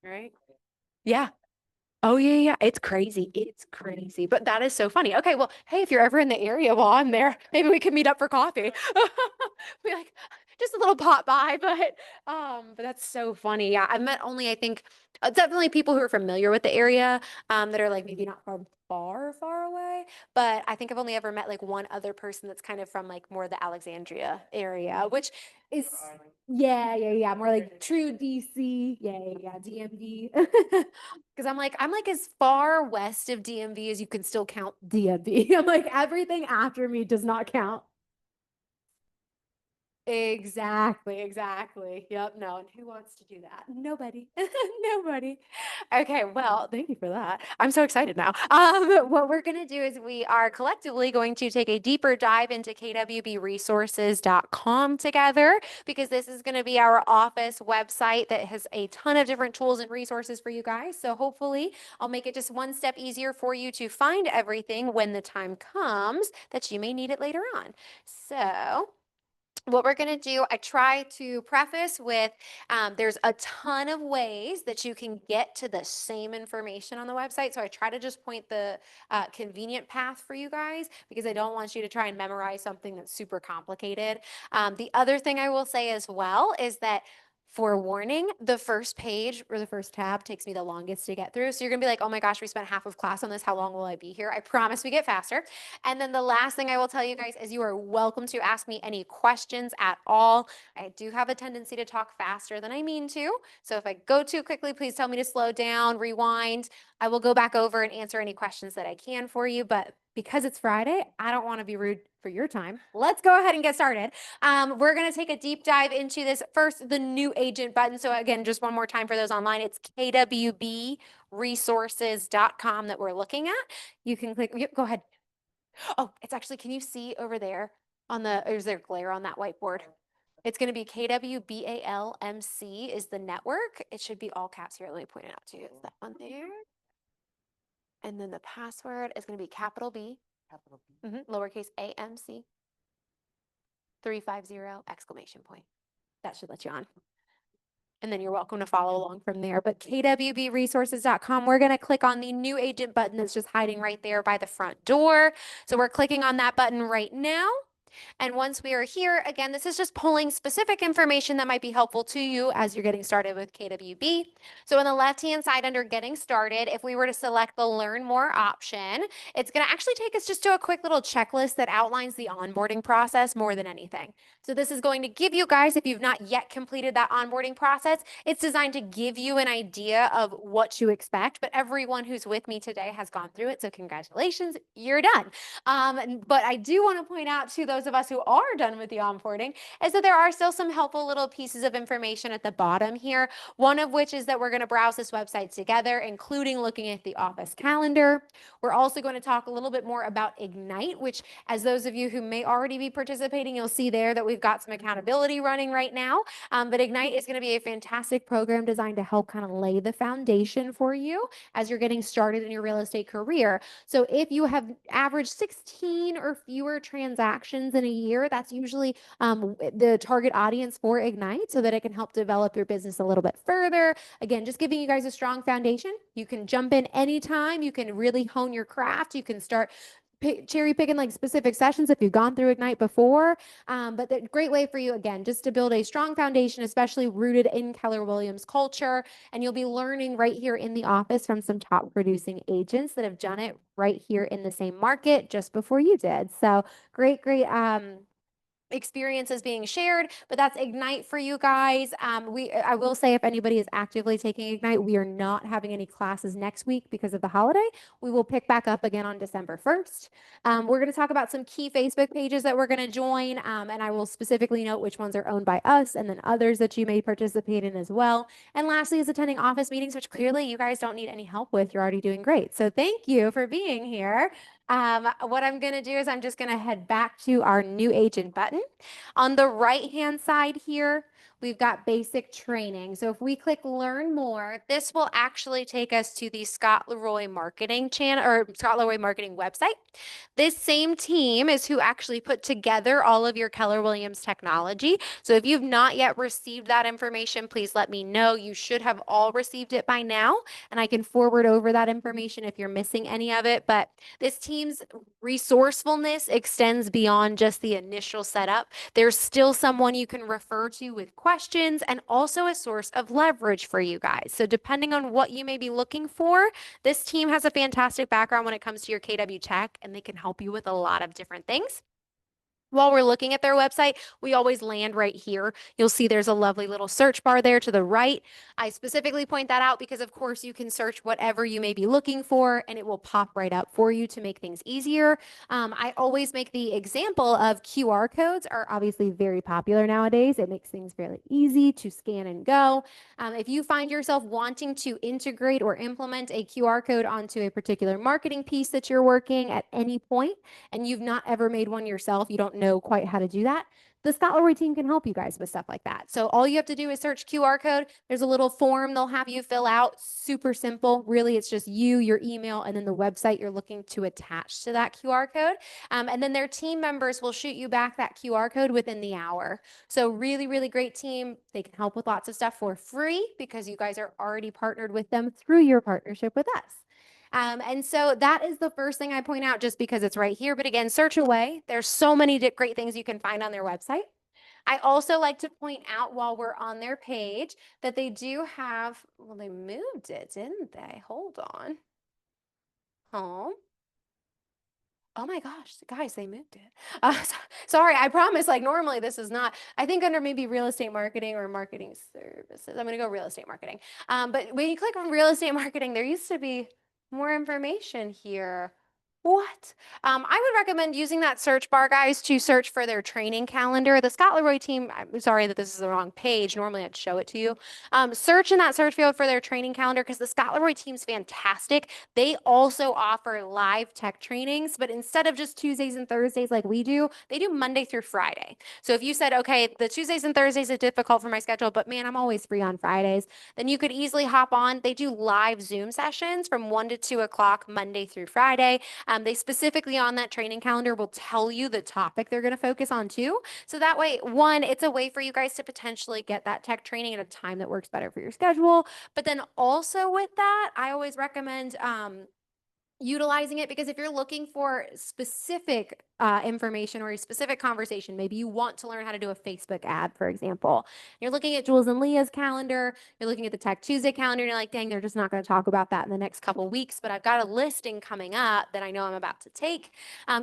Right? Yeah. Oh yeah, yeah. It's crazy. It's crazy. But that is so funny. Okay, well, hey, if you're ever in the area while I'm there, maybe we can meet up for coffee. Be like just a little pop by, but that's so funny. Yeah, I've met only I think definitely people who are familiar with the area that are like maybe not far away, but I think I've only ever met like one other person that's kind of from like more the Alexandria area, which is yeah, yeah, yeah, more like true DC. Yeah, yeah, yeah, DMV. Because I'm like as far west of DMV as you can still count DMV. I'm like everything after me does not count. Exactly, exactly. Yep, no. And who wants to do that? Nobody. Nobody. Okay, well, thank you for that. I'm so excited now. What we're going to do is we are collectively going to take a deeper dive into kwbresources.com together because this is going to be our office website that has a ton of different tools and resources for you guys. So hopefully I'll make it just one step easier for you to find everything when the time comes that you may need it later on. So what we're going to do, I try to preface with there's a ton of ways that you can get to the same information on the website. So I try to just point the convenient path for you guys because I don't want you to try and memorize something that's super complicated. The other thing I will say as well is that forewarning, the first page or the first tab takes me the longest to get through. So you're gonna be like, oh my gosh, we spent half of class on this. How long will I be here? I promise we get faster. And then the last thing I will tell you guys is you are welcome to ask me any questions at all. I do have a tendency to talk faster than I mean to. So if I go too quickly, please tell me to slow down, rewind. I will go back over and answer any questions that I can for you. But because it's Friday, I don't want to be rude for your time. Let's go ahead and get started. We're going to take a deep dive into this first, the new agent button. So again, just one more time for those online, it's kwbresources.com that we're looking at. You can click, go ahead. Oh, it's actually, can you see over there on the, or is there glare on that whiteboard? It's going to be KWBALMC is the network. It should be all caps here. Let me point it out to you. It's that one there. And then the password is going to be capital B, lowercase AMC, 350 exclamation point. That should let you on. And then you're welcome to follow along from there. But kwbresources.com, we're going to click on the new agent button that's just hiding right there by the front door. So we're clicking on that button right now. And once we are here, again, this is just pulling specific information that might be helpful to you as you're getting started with KWB. So on the left-hand side under Getting Started, if we were to select the Learn More option, it's going to actually take us just to a quick little checklist that outlines the onboarding process more than anything. So this is going to give you guys, if you've not yet completed that onboarding process, it's designed to give you an idea of what to expect, but everyone who's with me today has gone through it, so congratulations, you're done. But I do want to point out to those of us who are done with the onboarding is that there are still some helpful little pieces of information at the bottom here. One of which is that we're going to browse this website together, including looking at the office calendar. We're also going to talk a little bit more about Ignite, which as those of you who may already be participating, you'll see there that we've got some accountability running right now. But Ignite is going to be a fantastic program designed to help kind of lay the foundation for you as you're getting started in your real estate career. So if you have averaged 16 or fewer transactions in a year, that's usually the target audience for Ignite so that it can help develop your business a little bit further. Again, just giving you guys a strong foundation. You can jump in anytime. You can really hone your craft. You can start cherry picking like specific sessions if you've gone through Ignite before. But a great way for you, again, just to build a strong foundation, especially rooted in Keller Williams culture. And you'll be learning right here in the office from some top producing agents that have done it right here in the same market just before you did. So great, great experiences being shared, but that's Ignite for you guys. I will say if anybody is actively taking Ignite, we are not having any classes next week because of the holiday. We will pick back up again on December 1st. We're going to talk about some key Facebook pages that we're going to join, and I will specifically note which ones are owned by us and then others that you may participate in as well. And lastly is attending office meetings, which clearly you guys don't need any help with. You're already doing great. So thank you for being here. What I'm going to do is I'm just going to head back to our new agent button. On the right-hand side here, we've got basic training. So if we click learn more, this will actually take us to the Scott Leroy marketing channel or Scott Leroy marketing website. This same team is who actually put together all of your Keller Williams technology. So if you've not yet received that information, please let me know. You should have all received it by now, and I can forward over that information if you're missing any of it. But this team's resourcefulness extends beyond just the initial setup. There's still someone you can refer to with questions and also a source of leverage for you guys. So depending on what you may be looking for, this team has a fantastic background when it comes to your KW tech, and they can help you with a lot of different things. While we're looking at their website, we always land right here. You'll see there's a lovely little search bar there to the right. I specifically point that out because, of course, you can search whatever you may be looking for and it will pop right up for you to make things easier. I always make the example of QR codes are obviously very popular nowadays. It makes things fairly easy to scan and go. If you find yourself wanting to integrate or implement a QR code onto a particular marketing piece that you're working at any point, and you've not ever made one yourself, you don't know quite how to do that, the Scott Leroy team can help you guys with stuff like that. So all you have to do is search QR code. There's a little form they'll have you fill out. Super simple. Really, it's just you, your email, and then the website you're looking to attach to that QR code. And then their team members will shoot you back that QR code within the hour. So really, really great team. They can help with lots of stuff for free because you guys are already partnered with them through your partnership with us. And so that is the first thing I point out just because it's right here. But again, search away. There's so many great things you can find on their website. I also like to point out while we're on their page that they do have, well, they moved it, didn't they? Hold on. Home. Oh my gosh, guys, they moved it. Sorry, I promise, like normally this is not, I think under maybe real estate marketing or marketing services. I'm going to go real estate marketing. But when you click on real estate marketing, there used to be more information here. What? I would recommend using that search bar, guys, to search for their training calendar. The Scott Leroy team, I'm sorry that this is the wrong page. Normally I'd show it to you. Search in that search field for their training calendar because the Scott Leroy team's fantastic. They also offer live tech trainings, but instead of just Tuesdays and Thursdays like we do, they do Monday through Friday. So if you said, okay, the Tuesdays and Thursdays are difficult for my schedule, but man, I'm always free on Fridays, then you could easily hop on. They do live Zoom sessions from 1 to 2 o'clock Monday through Friday. They specifically on that training calendar will tell you the topic they're going to focus on too. So that way, one, it's a way for you guys to potentially get that tech training at a time that works better for your schedule. But then also with that, I always recommend utilizing it because if you're looking for specific information or a specific conversation, maybe you want to learn how to do a Facebook ad, for example. You're looking at Jules and Leah's calendar, you're looking at the Tech Tuesday calendar, and you're like, dang, they're just not going to talk about that in the next couple of weeks, but I've got a listing coming up that I know I'm about to take.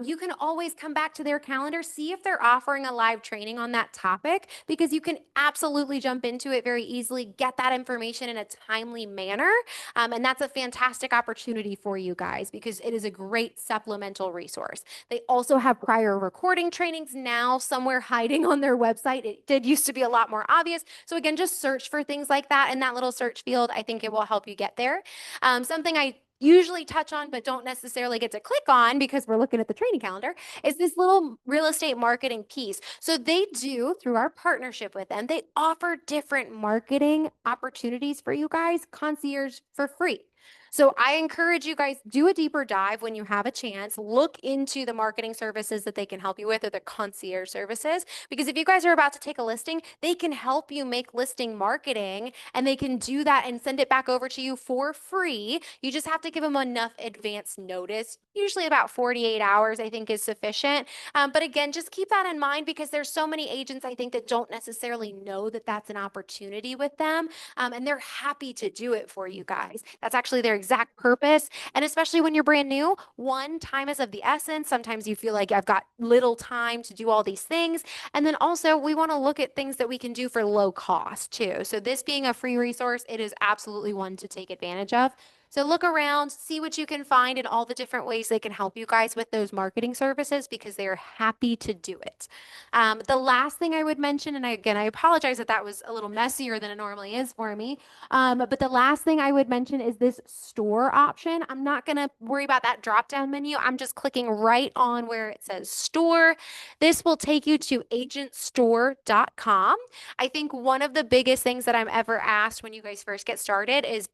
You can always come back to their calendar, see if they're offering a live training on that topic, because you can absolutely jump into it very easily, get that information in a timely manner. And that's a fantastic opportunity for you guys because it is a great supplemental resource. They also have prior recording trainings now somewhere hiding on their website. It did used to be a lot more obvious. So again, just search for things like that in that little search field. I think it will help you get there. Something I usually touch on but don't necessarily get to click on because we're looking at the training calendar is this little real estate marketing piece. So they do, through our partnership with them, they offer different marketing opportunities for you guys, concierge for free. So I encourage you guys, do a deeper dive when you have a chance. Look into the marketing services that they can help you with or the concierge services. Because if you guys are about to take a listing, they can help you make listing marketing and they can do that and send it back over to you for free. You just have to give them enough advance notice. Usually about 48 hours, I think, is sufficient. But again, just keep that in mind because there's so many agents, I think, that don't necessarily know that that's an opportunity with them. And they're happy to do it for you guys. That's actually their exact purpose. And especially when you're brand new, one, time is of the essence. Sometimes you feel like I've got little time to do all these things. And then also we want to look at things that we can do for low cost too. So this being a free resource, it is absolutely one to take advantage of. So look around, see what you can find and all the different ways they can help you guys with those marketing services because they are happy to do it. The last thing I would mention, and I apologize that that was a little messier than it normally is for me. But the last thing I would mention is this store option. I'm not going to worry about that drop down menu. I'm just clicking right on where it says store. This will take you to agentstore.com. I think one of the biggest things that I'm ever asked when you guys first get started is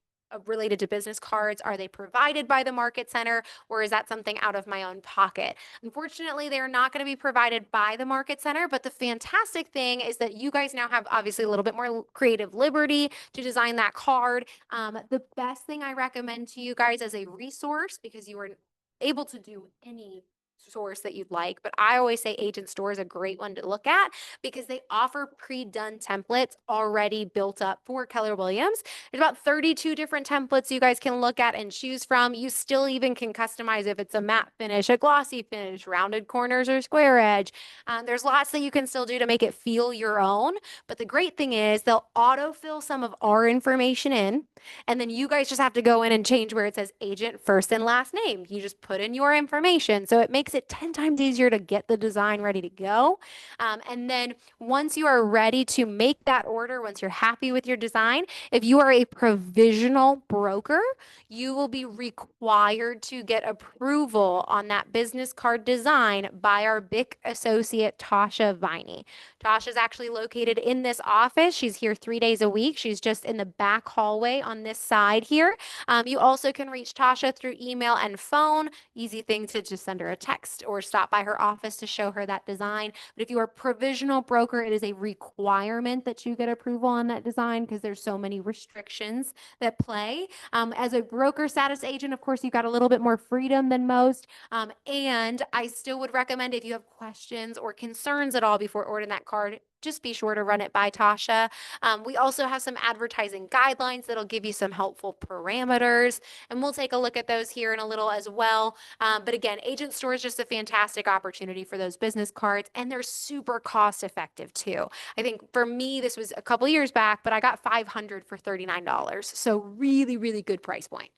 related to business cards. Are they provided by the market center or is that something out of my own pocket? Unfortunately, they're not going to be provided by the market center, but the fantastic thing is that you guys now have obviously a little bit more creative liberty to design that card. The best thing I recommend to you guys as a resource, because you are able to do any source that you'd like, but I always say Agent Store is a great one to look at because they offer pre-done templates already built up for Keller Williams. There's about 32 different templates you guys can look at and choose from. You still even can customize if it's a matte finish, a glossy finish, rounded corners or square edge. There's lots that you can still do to make it feel your own. But the great thing is they'll autofill some of our information in, and then you guys just have to go in and change where it says agent first and last name. You just put in your information. So it makes it 10 times easier to get the design ready to go. And then once you are ready to make that order, once you're happy with your design, if you are a provisional broker, you will be required to get approval on that business card design by our BIC associate, Tasha Viney. Tasha is actually located in this office. She's here 3 days a week. She's just in the back hallway on this side here. You also can reach Tasha through email and phone. Easy thing to just send her a text or stop by her office to show her that design. But if you are a provisional broker, it is a requirement that you get approval on that design because there's so many restrictions that play. As a broker status agent, of course, you've got a little bit more freedom than most. And I still would recommend if you have questions or concerns at all before ordering that card, just be sure to run it by Tasha. We also have some advertising guidelines that'll give you some helpful parameters, and we'll take a look at those here in a little as well. But again, Agent Store is just a fantastic opportunity for those business cards, and they're super cost effective too. I think for me, this was a couple years back, but I got 500 for $39. So really, really good price point.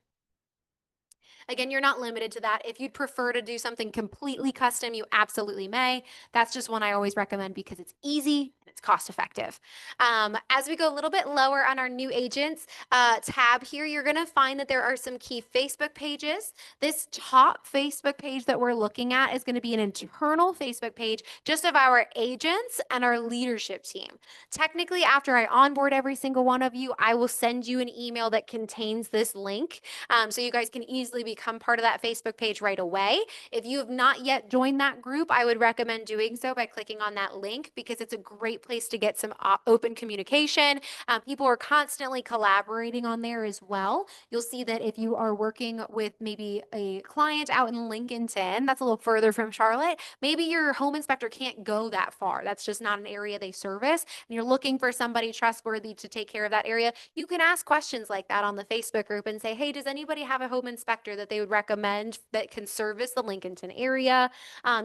Again, you're not limited to that. If you'd prefer to do something completely custom, you absolutely may. That's just one I always recommend because it's easy and it's cost effective. As we go a little bit lower on our new agents tab here, you're going to find that there are some key Facebook pages. This top Facebook page that we're looking at is going to be an internal Facebook page just of our agents and our leadership team. Technically, after I onboard every single one of you, I will send you an email that contains this link so you guys can easily become part of that Facebook page right away. If you have not yet joined that group, I would recommend doing so by clicking on that link because it's a great place to get some open communication. People are constantly collaborating on there as well. You'll see that if you are working with maybe a client out in Lincolnton, that's a little further from Charlotte, maybe your home inspector can't go that far. That's just not an area they service. And you're looking for somebody trustworthy to take care of that area. You can ask questions like that on the Facebook group and say, hey, does anybody have a home inspector that they would recommend that can service the Lincolnton area?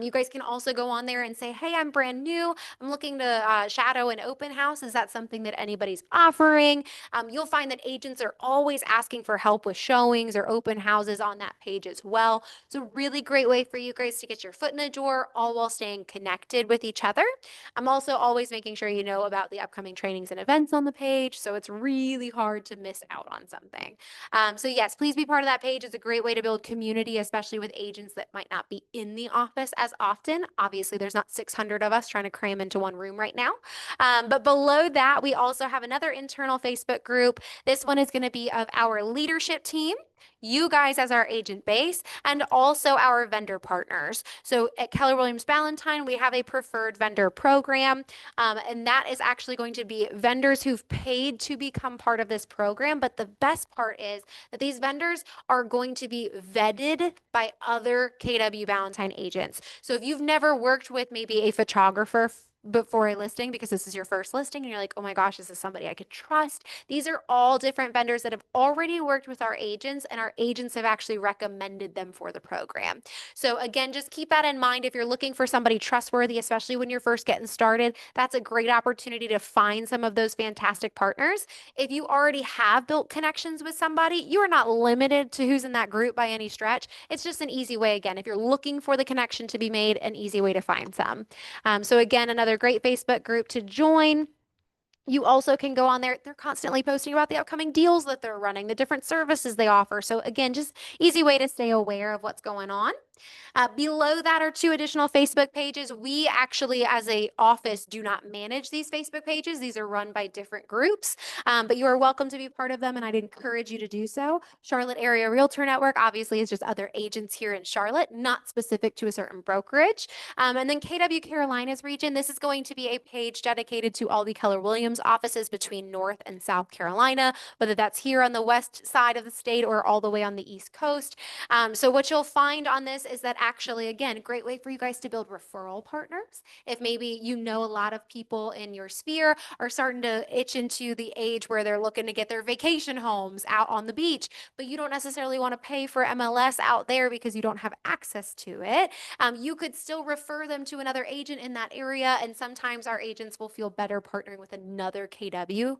You guys can also go on there and say, hey, I'm brand new. I'm looking to shadow an open house. Is that something that anybody's offering? You'll find that agents are always asking for help with showings or open houses on that page as well. It's a really great way for you guys to get your foot in the door, all while staying connected with each other. I'm also always making sure you know about the upcoming trainings and events on the page, so it's really hard to miss out on something. So yes, please be part of that page. It's a great way to build community, especially with agents that might not be in the office as often. Obviously, there's not 600 of us trying to cram into one room right now. But below that, we also have another internal Facebook group. This one is going to be of our leadership team, you guys as our agent base, and also our vendor partners. So at Keller Williams Ballantyne, we have a preferred vendor program, and that is actually going to be vendors who've paid to become part of this program. But the best part is that these vendors are going to be vetted by other KW Ballantyne agents. So if you've never worked with maybe a photographer before a listing because this is your first listing and you're like, oh my gosh, this is somebody I could trust. These are all different vendors that have already worked with our agents and our agents have actually recommended them for the program. So again, just keep that in mind. If you're looking for somebody trustworthy, especially when you're first getting started, that's a great opportunity to find some of those fantastic partners. If you already have built connections with somebody, you are not limited to who's in that group by any stretch. It's just an easy way, again, if you're looking for the connection to be made, an easy way to find some. So again, another great Facebook group to join. You also can go on there. They're constantly posting about the upcoming deals that they're running, the different services they offer. So again, just easy way to stay aware of what's going on. Below that are 2 additional Facebook pages. We actually, as a office, do not manage these Facebook pages. These are run by different groups, but you are welcome to be part of them, and I'd encourage you to do so. Charlotte Area Realtor Network obviously is just other agents here in Charlotte, not specific to a certain brokerage. And then KW Carolinas region, this is going to be a page dedicated to all the Keller Williams offices between North and South Carolina, whether that's here on the west side of the state or all the way on the East Coast. So what you'll find on this is that actually, again, a great way for you guys to build referral partners. If maybe you know a lot of people in your sphere are starting to itch into the age where they're looking to get their vacation homes out on the beach, but you don't necessarily want to pay for MLS out there because you don't have access to it, you could still refer them to another agent in that area. And sometimes our agents will feel better partnering with another KW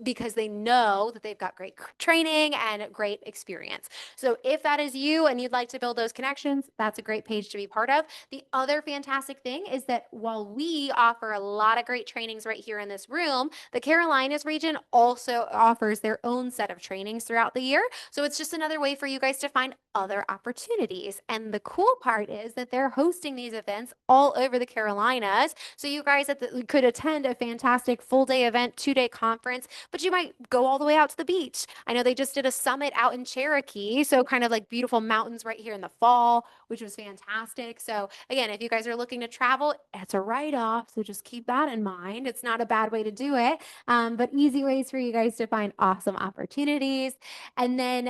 because they know that they've got great training and great experience. So if that is you and you'd like to build those connections, that's a great page to be part of. The other fantastic thing is that while we offer a lot of great trainings right here in this room, the Carolinas region also offers their own set of trainings throughout the year. So it's just another way for you guys to find other opportunities. And the cool part is that they're hosting these events all over the Carolinas. So you guys could attend a fantastic full day event, 2-day conference, but you might go all the way out to the beach. I know they just did a summit out in Cherokee. So kind of like beautiful mountains right here in the fall, which was fantastic. So again, if you guys are looking to travel, it's a write-off. So just keep that in mind. It's not a bad way to do it, but easy ways for you guys to find awesome opportunities. And then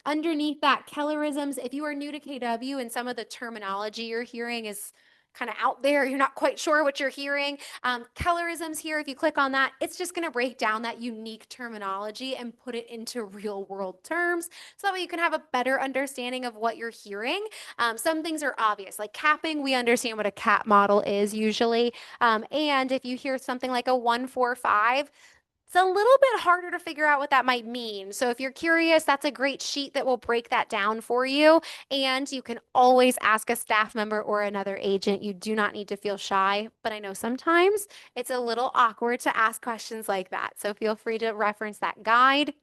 underneath that, Kellerisms, if you are new to KW and some of the terminology you're hearing is kind of out there, you're not quite sure what you're hearing. Kellerisms here, if you click on that, it's just going to break down that unique terminology and put it into real world terms. So that way you can have a better understanding of what you're hearing. Some things are obvious, like capping, we understand what a cap model is usually. And if you hear something like a 145, it's a little bit harder to figure out what that might mean. So if you're curious, that's a great sheet that will break that down for you. And you can always ask a staff member or another agent. You do not need to feel shy, but I know sometimes it's a little awkward to ask questions like that. So feel free to reference that guide.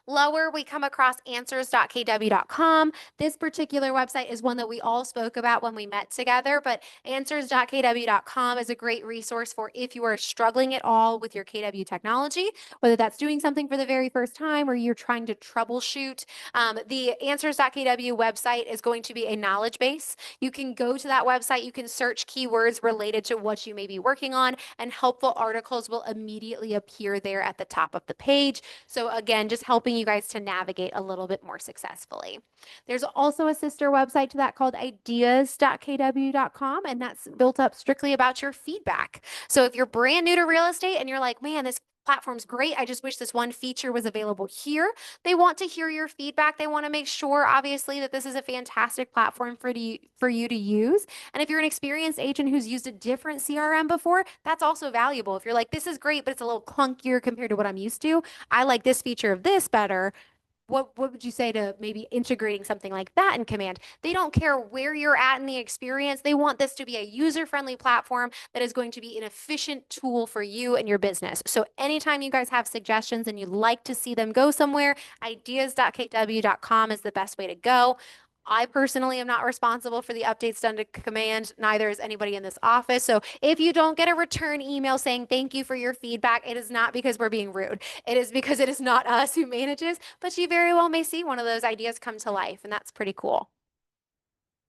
Lower, we come across answers.kw.com. This particular website is one that we all spoke about when we met together, but answers.kw.com is a great resource for if you are struggling at all with your KW technology, whether that's doing something for the very first time or you're trying to troubleshoot. The answers.kw website is going to be a knowledge base. You can go to that website, you can search keywords related to what you may be working on, and helpful articles will immediately appear there at the top of the page. So again, just helping you guys to navigate a little bit more successfully. There's also a sister website to that called ideas.kw.com, and that's built up strictly about your feedback. So if you're brand new to real estate and you're like, man, this platform's great, I just wish this one feature was available here. They want to hear your feedback. They want to make sure, obviously, that this is a fantastic platform for you to use. And if you're an experienced agent who's used a different CRM before, that's also valuable. If you're like, this is great, but it's a little clunkier compared to what I'm used to, I like this feature of this better. What would you say to maybe integrating something like that in Command? They don't care where you're at in the experience. They want this to be a user-friendly platform that is going to be an efficient tool for you and your business. So anytime you guys have suggestions and you'd like to see them go somewhere, ideas.kw.com is the best way to go. I personally am not responsible for the updates done to Command, neither is anybody in this office. So if you don't get a return email saying thank you for your feedback, it is not because we're being rude. It is because it is not us who manages, but you very well may see one of those ideas come to life, and that's pretty cool.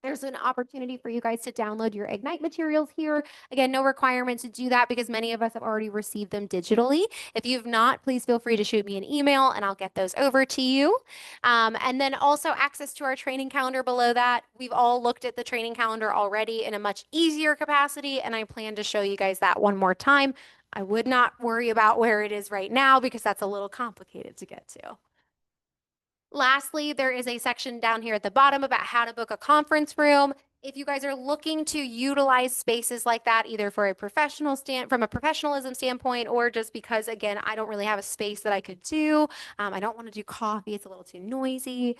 There's an opportunity for you guys to download your Ignite materials here. Again, no requirement to do that because many of us have already received them digitally. If you've not, please feel free to shoot me an email and I'll get those over to you. And then also access to our training calendar below that. We've all looked at the training calendar already in a much easier capacity, and I plan to show you guys that one more time. I would not worry about where it is right now because that's a little complicated to get to. Lastly, there is a section down here at the bottom about how to book a conference room. If you guys are looking to utilize spaces like that, either for a from a professionalism standpoint, or just because, again, I don't really have a space that I could do. I don't want to do coffee. It's a little too noisy.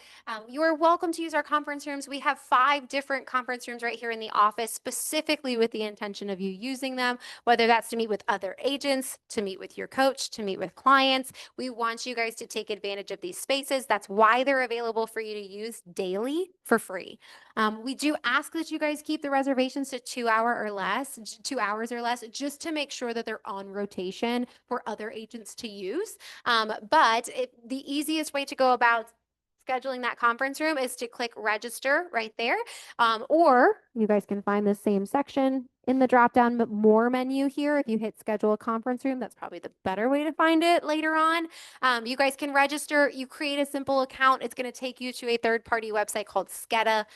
You are welcome to use our conference rooms. We have 5 different conference rooms right here in the office, specifically with the intention of you using them, whether that's to meet with other agents, to meet with your coach, to meet with clients. We want you guys to take advantage of these spaces. That's why they're available for you to use daily for free. We do ask that you guys keep the reservations to 2 hours or less, just to make sure that they're on rotation for other agents to use. But the easiest way to go about scheduling that conference room is to click register right there. Or you guys can find the same section in the drop down more menu here. If you hit schedule a conference room, that's probably the better way to find it later on. You guys can register. You create a simple account. It's going to take you to a third-party website called Skeda.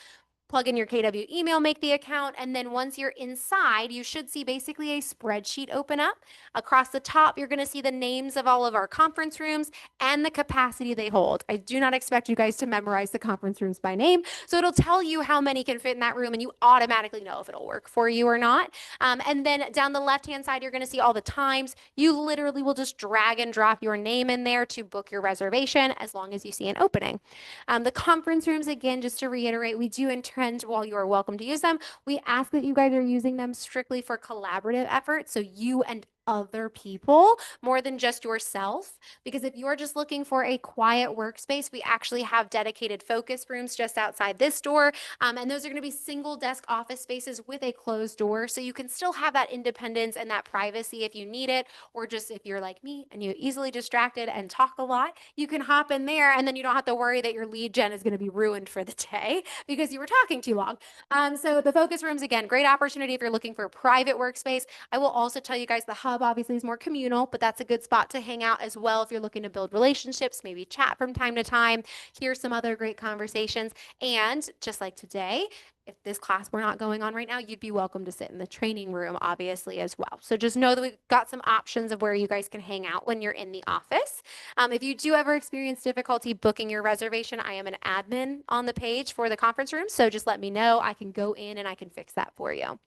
Plug in your KW email, make the account, and then once you're inside, you should see basically a spreadsheet open up. Across the top, you're going to see the names of all of our conference rooms and the capacity they hold. I do not expect you guys to memorize the conference rooms by name, so it'll tell you how many can fit in that room, and you automatically know if it'll work for you or not. And then down the left-hand side, you're going to see all the times. You literally will just drag and drop your name in there to book your reservation as long as you see an opening. The conference rooms, again, just to reiterate, we do while you are welcome to use them, we ask that you guys are using them strictly for collaborative efforts. So you and other people more than just yourself. Because if you're just looking for a quiet workspace, we actually have dedicated focus rooms just outside this door. And those are going to be single desk office spaces with a closed door. So you can still have that independence and that privacy if you need it, or just if you're like me and you're easily distracted and talk a lot, you can hop in there and then you don't have to worry that your lead gen is going to be ruined for the day because you were talking too long. So the focus rooms, again, great opportunity if you're looking for a private workspace. I will also tell you guys the hub obviously is more communal, but that's a good spot to hang out as well if you're looking to build relationships, maybe chat from time to time, hear some other great conversations. And just like today, if this class were not going on right now, you'd be welcome to sit in the training room, obviously, as well. So just know that we've got some options of where you guys can hang out when you're in the office. If you do ever experience difficulty booking your reservation, I am an admin on the page for the conference room. So just let me know. I can go in and I can fix that for you.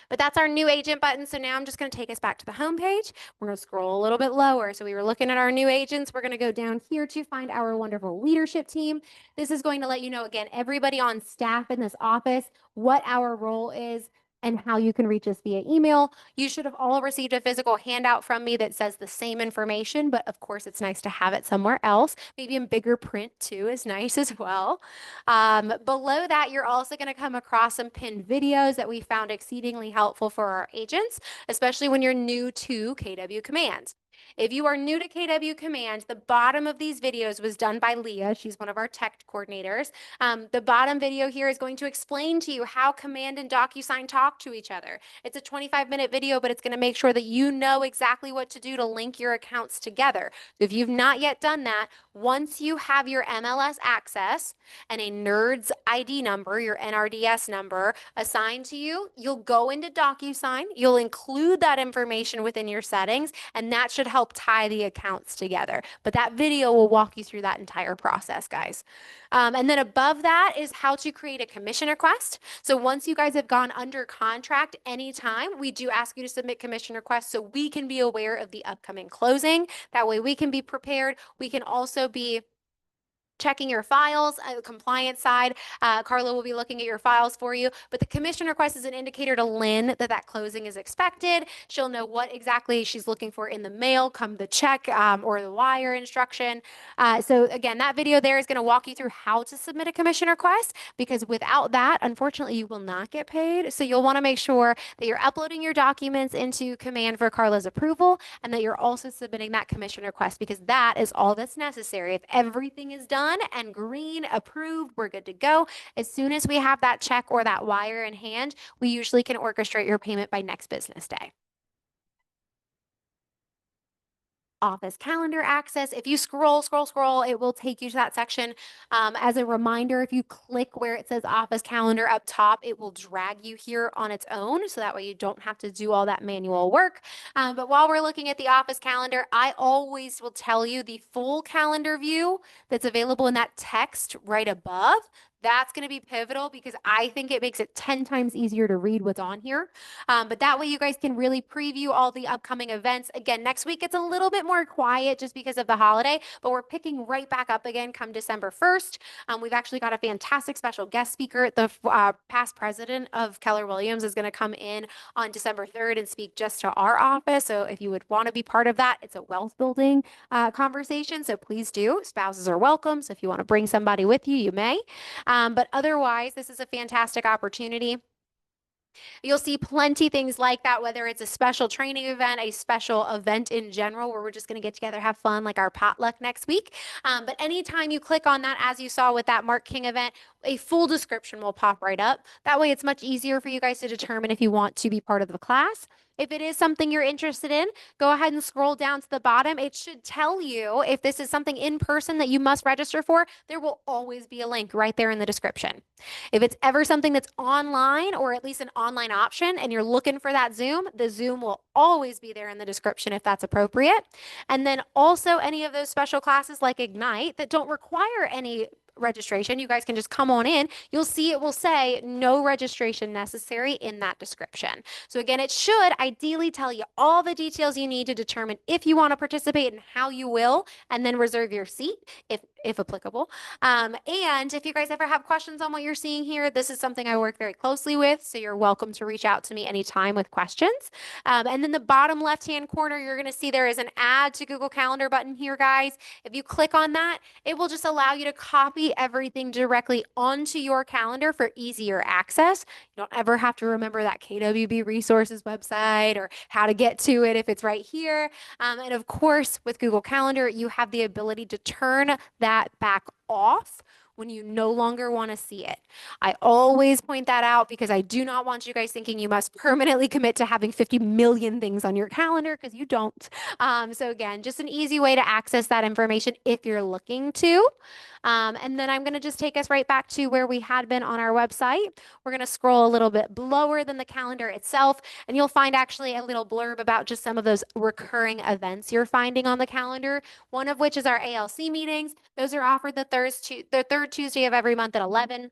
But that's our new agent button. So now I'm just going to take us back to the home page. We're going to scroll a little bit lower. So we were looking at our new agents. We're going to go down here to find our wonderful leadership team. This is going to let you know, again, everybody on staff in this office, what our role is and how you can reach us via email. You should have all received a physical handout from me that says the same information, but of course it's nice to have it somewhere else. Maybe in bigger print too is nice as well. Below that, you're also going to come across some pinned videos that we found exceedingly helpful for our agents, especially when you're new to KW Command. If you are new to KW Command, the bottom of these videos was done by Leah. She's one of our tech coordinators. The bottom video here is going to explain to you how Command and DocuSign talk to each other. It's a 25-minute video, but it's going to make sure that you know exactly what to do to link your accounts together. If you've not yet done that, once you have your MLS access and a NERDS ID number, your NRDS number assigned to you, you'll go into DocuSign, you'll include that information within your settings, and that should help tie the accounts together. But that video will walk you through that entire process, guys. And then above that is how to create a commission request. So once you guys have gone under contract anytime, we do ask you to submit commission requests so we can be aware of the upcoming closing. That way we can be prepared. We can also be checking your files, compliance side. Carla will be looking at your files for you, but the commission request is an indicator to Lynn that that closing is expected. She'll know what exactly she's looking for in the mail, come the check or the wire instruction. So again, that video there is going to walk you through how to submit a commission request, because without that, unfortunately, you will not get paid. So you'll want to make sure that you're uploading your documents into Command for Carla's approval, and that you're also submitting that commission request, because that is all that's necessary. If everything is done, done and green, approved, we're good to go. As soon as we have that check or that wire in hand, we usually can orchestrate your payment by next business day. Office calendar access. If you scroll, it will take you to that section. As a reminder, if you click where it says office calendar up top, it will drag you here on its own. So that way you don't have to do all that manual work. But while we're looking at the office calendar, I always will tell you the full calendar view that's available in that text right above. That's going to be pivotal because I think it makes it 10 times easier to read what's on here. But that way you guys can really preview all the upcoming events. Again, next week it's a little bit more quiet just because of the holiday, but we're picking right back up again come December 1st. We've actually got a fantastic special guest speaker. The past president of Keller Williams is going to come in on December 3rd and speak just to our office. So if you would want to be part of that, it's a wealth building conversation. So please do. Spouses are welcome. So if you want to bring somebody with you, you may. But otherwise, this is a fantastic opportunity. You'll see plenty things like that, whether it's a special training event, a special event in general, where we're just going to get together, have fun, like our potluck next week. But anytime you click on that, as you saw with that Mark King event, a full description will pop right up. That way it's much easier for you guys to determine if you want to be part of the class. If it is something you're interested in, go ahead and scroll down to the bottom. It should tell you if this is something in person that you must register for. There will always be a link right there in the description. If it's ever something that's online or at least an online option and you're looking for that Zoom, the Zoom will always be there in the description if that's appropriate. And then also any of those special classes like Ignite that don't require any registration, you guys can just come on in. You'll see it will say no registration necessary in that description. So again, it should ideally tell you all the details you need to determine if you want to participate and how you will, and then reserve your seat if applicable. And if you guys ever have questions on what you're seeing here, this is something I work very closely with. So you're welcome to reach out to me anytime with questions. And then the bottom left-hand corner, you're going to see there is an add to Google Calendar button here, guys. If you click on that, it will just allow you to copy everything directly onto your calendar for easier access. You don't ever have to remember that KWB resources website or how to get to it if it's right here. And of course, with Google Calendar, you have the ability to turn that back off when you no longer want to see it. I always point that out because I do not want you guys thinking you must permanently commit to having 50 million things on your calendar because you don't. So again, just an easy way to access that information if you're looking to. And then I'm going to just take us right back to where we had been on our website. We're going to scroll a little bit lower than the calendar itself, and you'll find actually a little blurb about just some of those recurring events you're finding on the calendar, one of which is our ALC meetings. Those are offered the third Tuesday of every month at 11.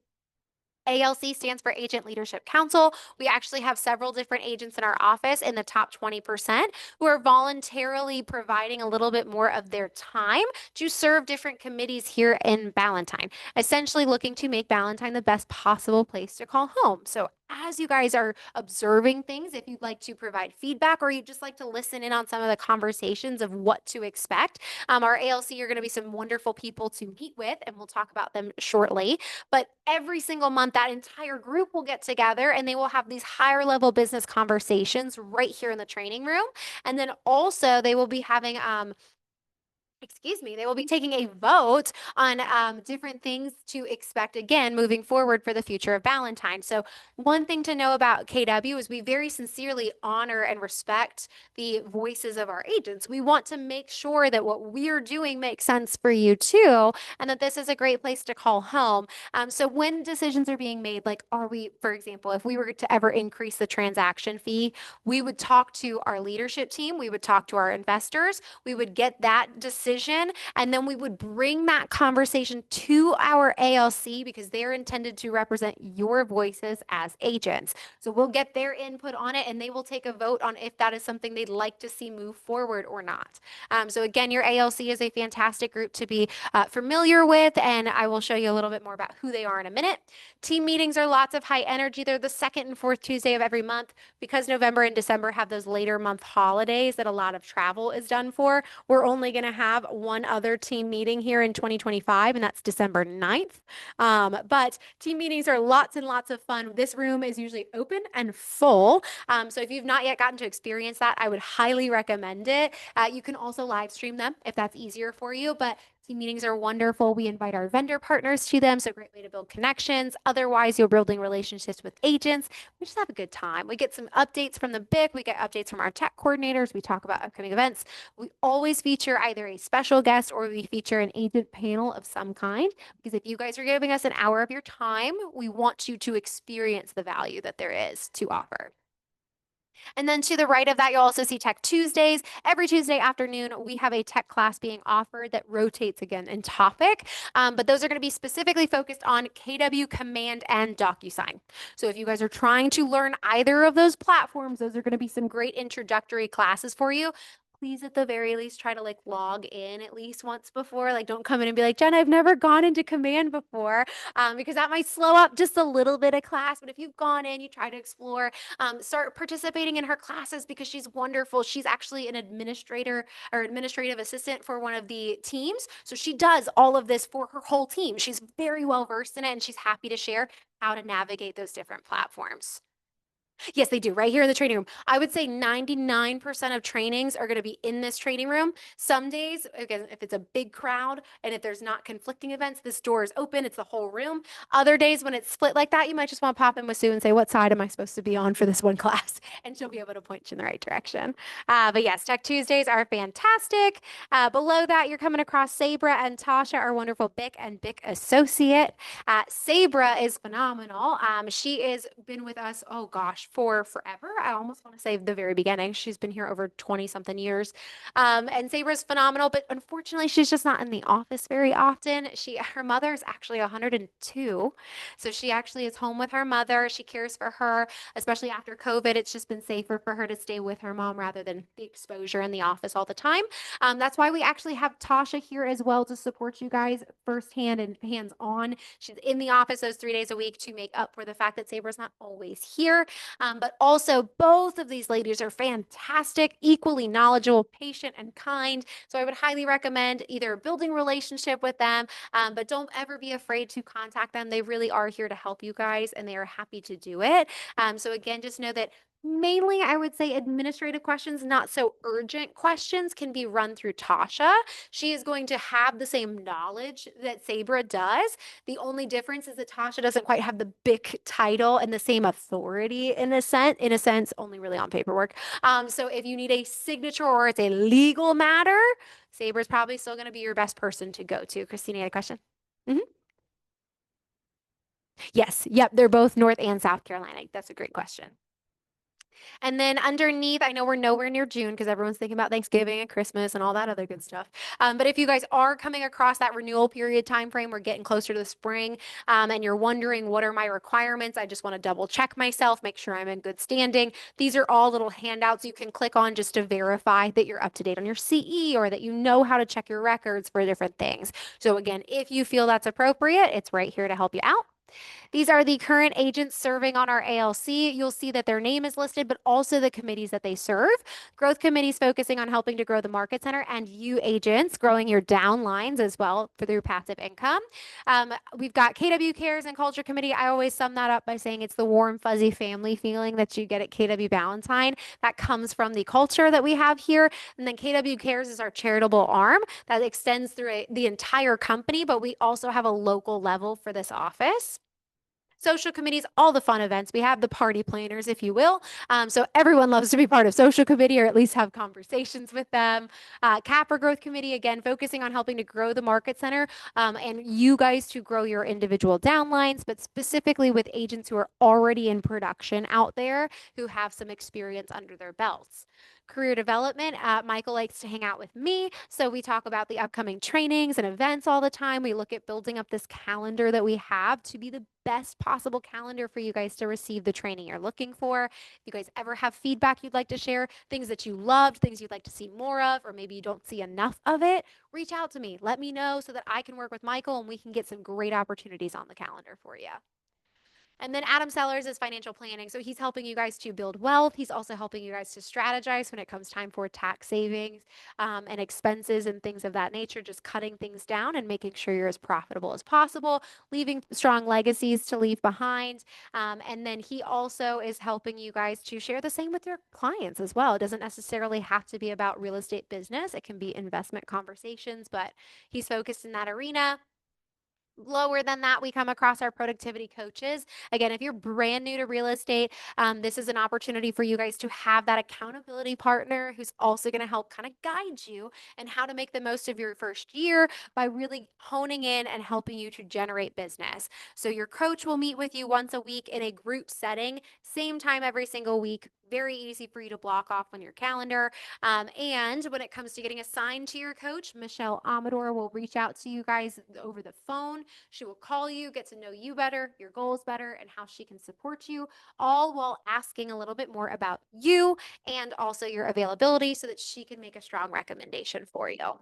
ALC stands for Agent Leadership Council. We actually have several different agents in our office in the top 20% who are voluntarily providing a little bit more of their time to serve different committees here in Ballantyne, essentially looking to make Ballantyne the best possible place to call home. So as you guys are observing things, if you'd like to provide feedback or you'd just like to listen in on some of the conversations of what to expect, our ALC are going to be some wonderful people to meet with, and we'll talk about them shortly. But every single month, that entire group will get together and they will have these higher level business conversations right here in the training room. And then also they will be having they will be taking a vote on different things to expect again moving forward for the future of Ballantyne. So one thing to know about KW is we very sincerely honor and respect the voices of our agents. We want to make sure that what we're doing makes sense for you too, and that this is a great place to call home. So when decisions are being made, like are we, for example, if we were to ever increase the transaction fee, we would talk to our leadership team, we would talk to our investors, we would get that decision, and then we would bring that conversation to our ALC because they're intended to represent your voices as agents. So we'll get their input on it and they will take a vote on if that is something they'd like to see move forward or not. So again, your ALC is a fantastic group to be familiar with, and I will show you a little bit more about who they are in a minute. Team meetings are lots of high energy. They're the second and fourth Tuesday of every month. Because November and December have those later month holidays that a lot of travel is done for, we're only going to have one other team meeting here in 2025, and that's December 9th. But team meetings are lots and lots of fun. This room is usually open and full. So if you've not yet gotten to experience that, I would highly recommend it. You can also live stream them if that's easier for you, but Team meetings are wonderful. We invite our vendor partners to them, so great way to build connections. Otherwise, you're building relationships with agents. We just have a good time. We get some updates from the BIC. We get updates from our tech coordinators. We talk about upcoming events. We always feature either a special guest or we feature an agent panel of some kind. Because if you guys are giving us an hour of your time, we want you to experience the value that there is to offer. And then to the right of that, you'll also see Tech Tuesdays. Every Tuesday afternoon, we have a tech class being offered that rotates again in topic. But those are going to be specifically focused on KW Command and DocuSign. So if you guys are trying to learn either of those platforms, those are going to be some great introductory classes for you. Please, at the very least, try to like log in at least once before. Like, don't come in and be like, Jen, I've never gone into Command before, because that might slow up just a little bit of class. But if you've gone in, you try to explore, start participating in her classes because she's wonderful. She's actually an administrator or administrative assistant for one of the teams. So she does all of this for her whole team. She's very well versed in it and she's happy to share how to navigate those different platforms. Yes, they do, right here in the training room. I would say 99% of trainings are going to be in this training room. Some days, again, if it's a big crowd and if there's not conflicting events, this door is open, it's the whole room. Other days when it's split like that, you might just want to pop in with Sue and say, what side am I supposed to be on for this one class? And she'll be able to point you in the right direction. But yes, Tech Tuesdays are fantastic. Below that, you're coming across Sabra and Tasha, our wonderful BIC and BIC associate. Sabra is phenomenal. She has been with us, oh gosh, for forever. I almost want to say the very beginning. She's been here over 20 something years. And Sabra's phenomenal, but unfortunately, she's just not in the office very often. Her mother is actually 102. So she actually is home with her mother. She cares for her, especially after COVID. It's just been safer for her to stay with her mom rather than the exposure in the office all the time. That's why we actually have Tasha here as well to support you guys firsthand and hands on. She's in the office those 3 days a week to make up for the fact that Sabra's not always here. But also, both of these ladies are fantastic, equally knowledgeable, patient, and kind. So I would highly recommend either building a relationship with them, but don't ever be afraid to contact them. They really are here to help you guys, and they are happy to do it. So again, just know that mainly, I would say administrative questions, not so urgent questions, can be run through Tasha. She is going to have the same knowledge that Sabra does. The only difference is that Tasha doesn't quite have the big title and the same authority in a sense, only really on paperwork. So if you need a signature or it's a legal matter, Sabra's probably still going to be your best person to go to. Christina, you had a question? Mhm. Yes. Yep. They're both North and South Carolina. That's a great question. And then underneath, I know we're nowhere near June because everyone's thinking about Thanksgiving and Christmas and all that other good stuff. But if you guys are coming across that renewal period time frame, we're getting closer to the spring, and you're wondering what are my requirements, I just want to double check myself, make sure I'm in good standing. These are all little handouts you can click on just to verify that you're up to date on your CE or that you know how to check your records for different things. So again, if you feel that's appropriate, it's right here to help you out. These are the current agents serving on our ALC. You'll see that their name is listed, but also the committees that they serve. Growth committees focusing on helping to grow the market center, and you agents growing your downlines as well through passive income. We've got KW Cares and Culture Committee. I always sum that up by saying it's the warm, fuzzy family feeling that you get at KW Valentine. That comes from the culture that we have here. And then KW Cares is our charitable arm that extends through the entire company, but we also have a local level for this office. Social committees, all the fun events. We have the party planners, if you will. So everyone loves to be part of social committee or at least have conversations with them. Capper Growth Committee, again, focusing on helping to grow the market center, and you guys to grow your individual downlines, but specifically with agents who are already in production out there who have some experience under their belts. Career development, Michael likes to hang out with me. So we talk about the upcoming trainings and events all the time. We look at building up this calendar that we have to be the best possible calendar for you guys to receive the training you're looking for. If you guys ever have feedback you'd like to share, things that you loved, things you'd like to see more of, or maybe you don't see enough of it, reach out to me. Let me know so that I can work with Michael and we can get some great opportunities on the calendar for you. And then Adam Sellers is financial planning. So he's helping you guys to build wealth. He's also helping you guys to strategize when it comes time for tax savings and expenses and things of that nature, just cutting things down and making sure you're as profitable as possible, leaving strong legacies to leave behind. And then he also is helping you guys to share the same with your clients as well. It doesn't necessarily have to be about real estate business, it can be investment conversations, but he's focused in that arena. Lower than that, we come across our productivity coaches. Again, if you're brand new to real estate, this is an opportunity for you guys to have that accountability partner who's also going to help kind of guide you and how to make the most of your first year by really honing in and helping you to generate business. So your coach will meet with you once a week in a group setting, same time every single week. Very easy for you to block off on your calendar. And when it comes to getting assigned to your coach, Michelle Amador will reach out to you guys over the phone. She will call you, get to know you better, your goals better, and how she can support you, all while asking a little bit more about you and also your availability so that she can make a strong recommendation for you.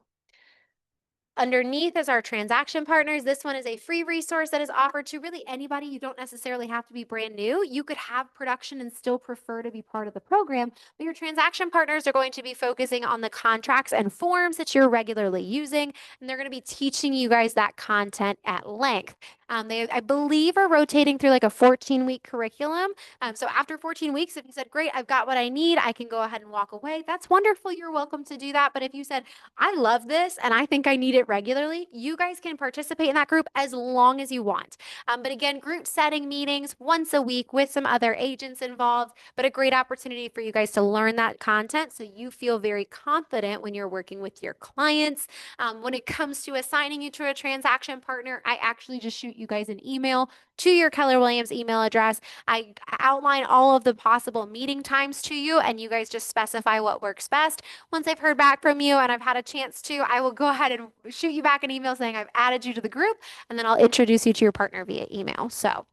Underneath is our transaction partners. This one is a free resource that is offered to really anybody. You don't necessarily have to be brand new. You could have production and still prefer to be part of the program, but your transaction partners are going to be focusing on the contracts and forms that you're regularly using, and they're going to be teaching you guys that content at length. They, I believe, are rotating through like a 14-week curriculum. So after 14 weeks, if you said, great, I've got what I need, I can go ahead and walk away. That's wonderful. You're welcome to do that. But if you said, I love this and I think I need it regularly, you guys can participate in that group as long as you want. But again, group setting meetings once a week with some other agents involved, but a great opportunity for you guys to learn that content so you feel very confident when you're working with your clients. When it comes to assigning you to a transaction partner, I actually just shoot you guys an email to your Keller Williams email address. I outline all of the possible meeting times to you, and you guys just specify what works best. Once I've heard back from you and I've had a chance to, I will go ahead and shoot you back an email saying I've added you to the group, and then I'll introduce you to your partner via email. So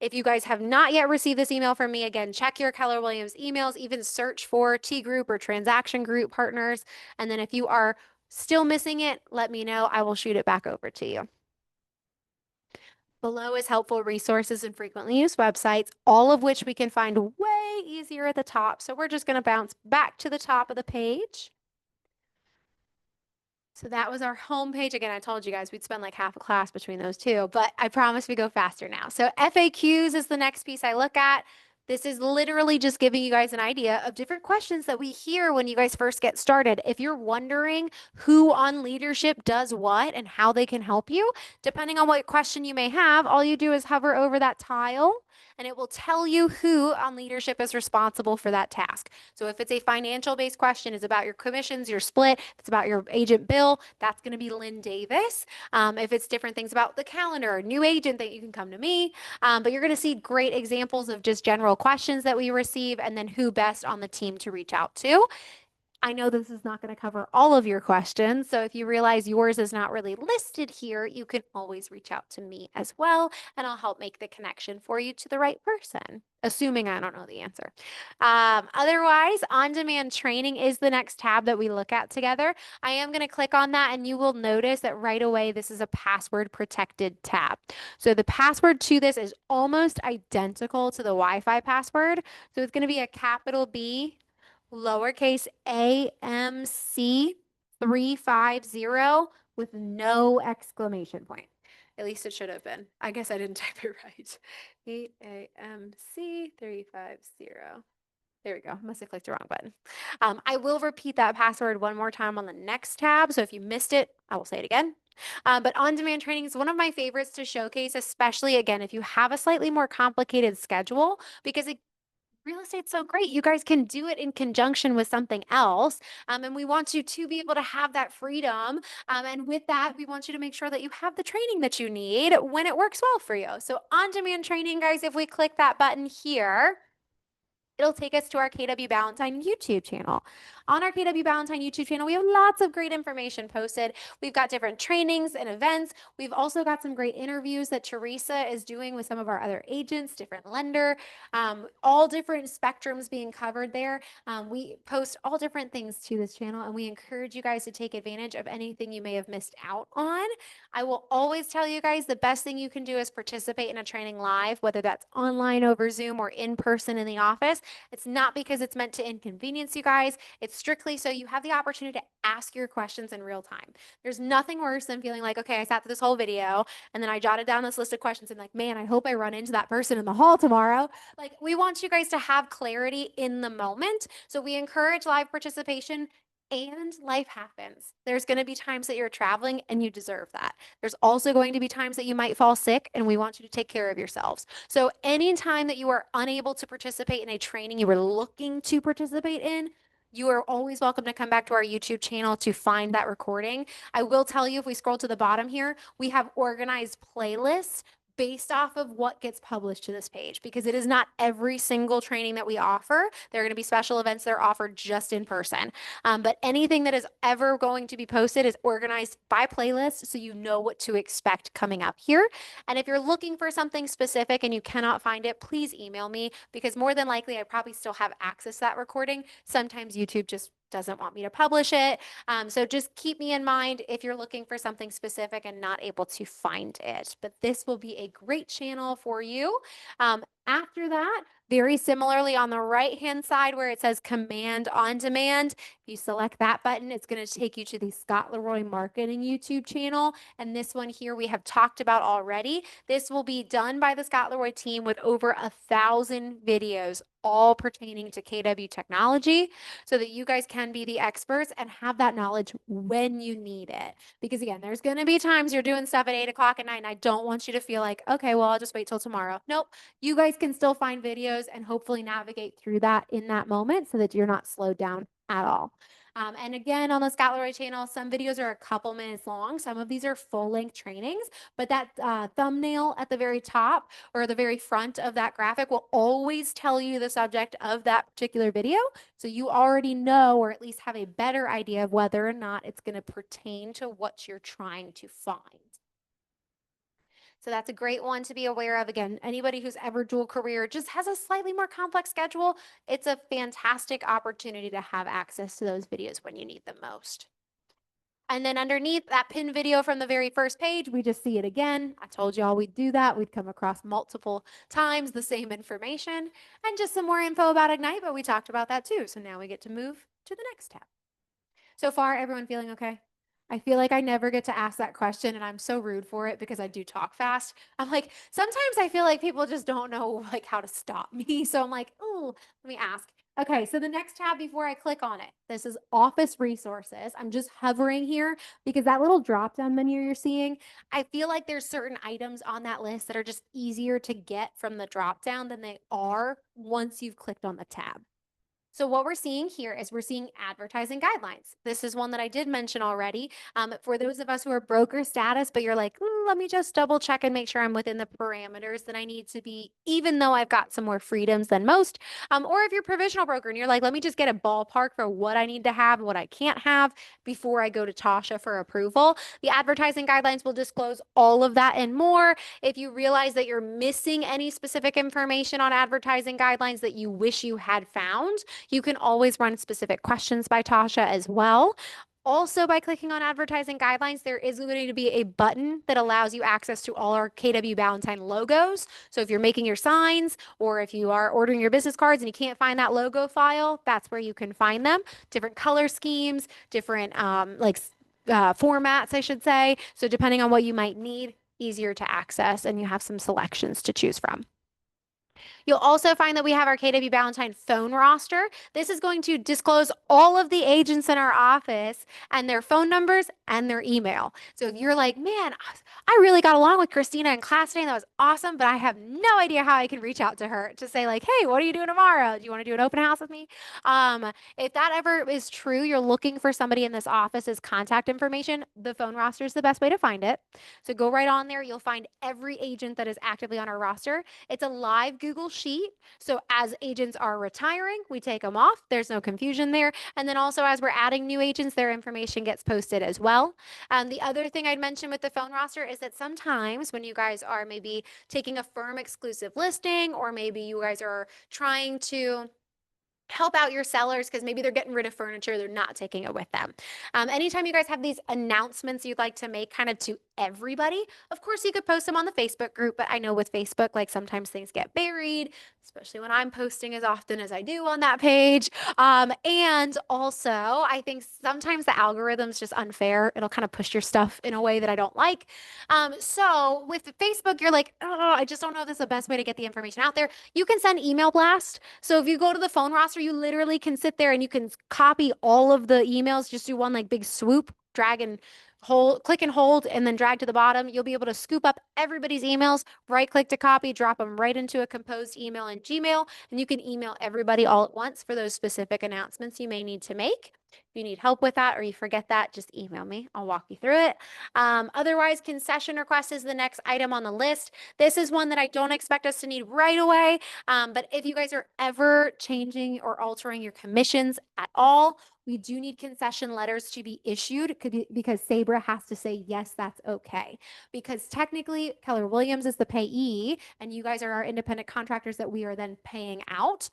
if you guys have not yet received this email from me, again, check your Keller Williams emails, even search for T group or transaction group partners. And then if you are still missing it, let me know. I will shoot it back over to you. Below is helpful resources and frequently used websites, all of which we can find way easier at the top. So we're just going to bounce back to the top of the page. So that was our homepage. Again, I told you guys we'd spend like half a class between those two, but I promise we go faster now. So FAQs is the next piece I look at. This is literally just giving you guys an idea of different questions that we hear when you guys first get started. If you're wondering who on leadership does what and how they can help you, depending on what question you may have, all you do is hover over that tile and it will tell you who on leadership is responsible for that task. So if it's a financial based question, it's about your commissions, your split, if it's about your agent bill, that's going to be Lynn Davis. If it's different things about the calendar, new agent, that you can come to me. But you're going to see great examples of just general questions that we receive and then who best on the team to reach out to. I know this is not going to cover all of your questions. So if you realize yours is not really listed here, you can always reach out to me as well, and I'll help make the connection for you to the right person, assuming I don't know the answer. Otherwise, on-demand training is the next tab that we look at together. I am going to click on that, and you will notice that right away, this is a password protected tab. So the password to this is almost identical to the Wi-Fi password. So it's going to be a capital B, lowercase AMC 350 with no exclamation point. At least it should have been. I guess I didn't type it right. AMC 350. There we go. Must have clicked the wrong button. I will repeat that password one more time on the next tab. So if you missed it, I will say it again. But on-demand training is one of my favorites to showcase, especially again, if you have a slightly more complicated schedule, because real estate's so great. You guys can do it in conjunction with something else. And we want you to be able to have that freedom. And with that, we want you to make sure that you have the training that you need when it works well for you. So on-demand training, guys, if we click that button here, it'll take us to our KW Ballantyne YouTube channel. On our KW Ballantyne YouTube channel, we have lots of great information posted. We've got different trainings and events. We've also got some great interviews that Teresa is doing with some of our other agents, different lender, all different spectrums being covered there. We post all different things to this channel, and we encourage you guys to take advantage of anything you may have missed out on. I will always tell you guys the best thing you can do is participate in a training live, whether that's online over Zoom or in person in the office. It's not because it's meant to inconvenience you guys. It's strictly so you have the opportunity to ask your questions in real time. There's nothing worse than feeling like, okay, I sat through this whole video and then I jotted down this list of questions and like, man, I hope I run into that person in the hall tomorrow. Like, we want you guys to have clarity in the moment. So we encourage live participation. And life happens. There's going to be times that you're traveling and you deserve that. There's also going to be times that you might fall sick and we want you to take care of yourselves. So anytime that you are unable to participate in a training you were looking to participate in, you are always welcome to come back to our YouTube channel to find that recording. I will tell you, if we scroll to the bottom here, we have organized playlists based off of what gets published to this page, because it is not every single training that we offer. There are going to be special events that are offered just in person. But anything that is ever going to be posted is organized by playlist, so you know what to expect coming up here. And if you're looking for something specific and you cannot find it, please email me, because more than likely I probably still have access to that recording. Sometimes YouTube just doesn't want me to publish it. So just keep me in mind if you're looking for something specific and not able to find it. But this will be a great channel for you. After that, very similarly on the right-hand side where it says Command on Demand, if you select that button, it's going to take you to the Scott Leroy Marketing YouTube channel. And this one here we have talked about already. This will be done by the Scott Leroy team with over 1,000 videos, all pertaining to KW technology, so that you guys can be the experts and have that knowledge when you need it. Because again, there's going to be times you're doing stuff at 8 o'clock at night and I don't want you to feel like, okay, well, I'll just wait till tomorrow. Nope. You guys can still find videos and hopefully navigate through that in that moment so that you're not slowed down at all. And again, on the Scott Leroy channel, some videos are a couple minutes long. Some of these are full-length trainings, but that thumbnail at the very top or the very front of that graphic will always tell you the subject of that particular video. So you already know, or at least have a better idea of whether or not it's going to pertain to what you're trying to find. So that's a great one to be aware of. Again, anybody who's ever dual career just has a slightly more complex schedule. It's a fantastic opportunity to have access to those videos when you need them most. And then underneath that pin video from the very first page, we just see it again. I told y'all we'd do that. We'd come across multiple times the same information and just some more info about Ignite, but we talked about that too. So now we get to move to the next tab. So far, everyone feeling okay? I feel like I never get to ask that question and I'm so rude for it because I do talk fast. I'm like, sometimes I feel like people just don't know like how to stop me. So I'm like, oh, let me ask. Okay, so the next tab before I click on it, this is Office Resources. I'm just hovering here because that little drop-down menu you're seeing, I feel like there's certain items on that list that are just easier to get from the drop-down than they are once you've clicked on the tab. So what we're seeing here is we're seeing advertising guidelines. This is one that I did mention already. For those of us who are broker status, but you're like, let me just double check and make sure I'm within the parameters that I need to be, even though I've got some more freedoms than most. Or if you're provisional broker and you're like, let me just get a ballpark for what I need to have and what I can't have before I go to Tasha for approval. The advertising guidelines will disclose all of that and more. If you realize that you're missing any specific information on advertising guidelines that you wish you had found, you can always run specific questions by Tasha as well. Also, by clicking on advertising guidelines, there is going to be a button that allows you access to all our KW Ballantyne logos. So if you're making your signs or if you are ordering your business cards and you can't find that logo file, that's where you can find them. Different color schemes, different formats, I should say. So depending on what you might need, easier to access, and you have some selections to choose from. You'll also find that we have our KW Ballantyne phone roster. This is going to disclose all of the agents in our office and their phone numbers and their email. So if you're like, man, I really got along with Christina in class today, that was awesome, but I have no idea how I can reach out to her to say like, hey, what are you doing tomorrow? Do you want to do an open house with me? If that ever is true, you're looking for somebody in this office's contact information, the phone roster is the best way to find it. So go right on there. You'll find every agent that is actively on our roster. It's a live Google Google Sheet. So as agents are retiring, we take them off. There's no confusion there. And then also as we're adding new agents, their information gets posted as well. The other thing I'd mention with the phone roster is that sometimes when you guys are maybe taking a firm exclusive listing, or maybe you guys are trying to help out your sellers because maybe they're getting rid of furniture, they're not taking it with them. Anytime you guys have these announcements you'd like to make kind of to everybody, of course you could post them on the Facebook group, but I know with Facebook, like sometimes things get buried, especially when I'm posting as often as I do on that page. And also, I think sometimes the algorithm's just unfair. It'll kind of push your stuff in a way that I don't like. So with Facebook, you're like, oh, I just don't know if this is the best way to get the information out there. You can send email blast. So if you go to the phone roster, you literally can sit there and you can copy all of the emails, just do one like big swoop, drag and hold, click and hold, and then drag to the bottom. You'll be able to scoop up everybody's emails, right click to copy, drop them right into a composed email in Gmail, and you can email everybody all at once for those specific announcements you may need to make. If you need help with that or you forget that, just email me. I'll walk you through it. Otherwise, concession request is the next item on the list. This is one that I don't expect us to need right away. But if you guys are ever changing or altering your commissions at all, we do need concession letters to be issued because Sabra has to say, yes, that's okay. Because technically, Keller Williams is the payee, and you guys are our independent contractors that we are then paying out.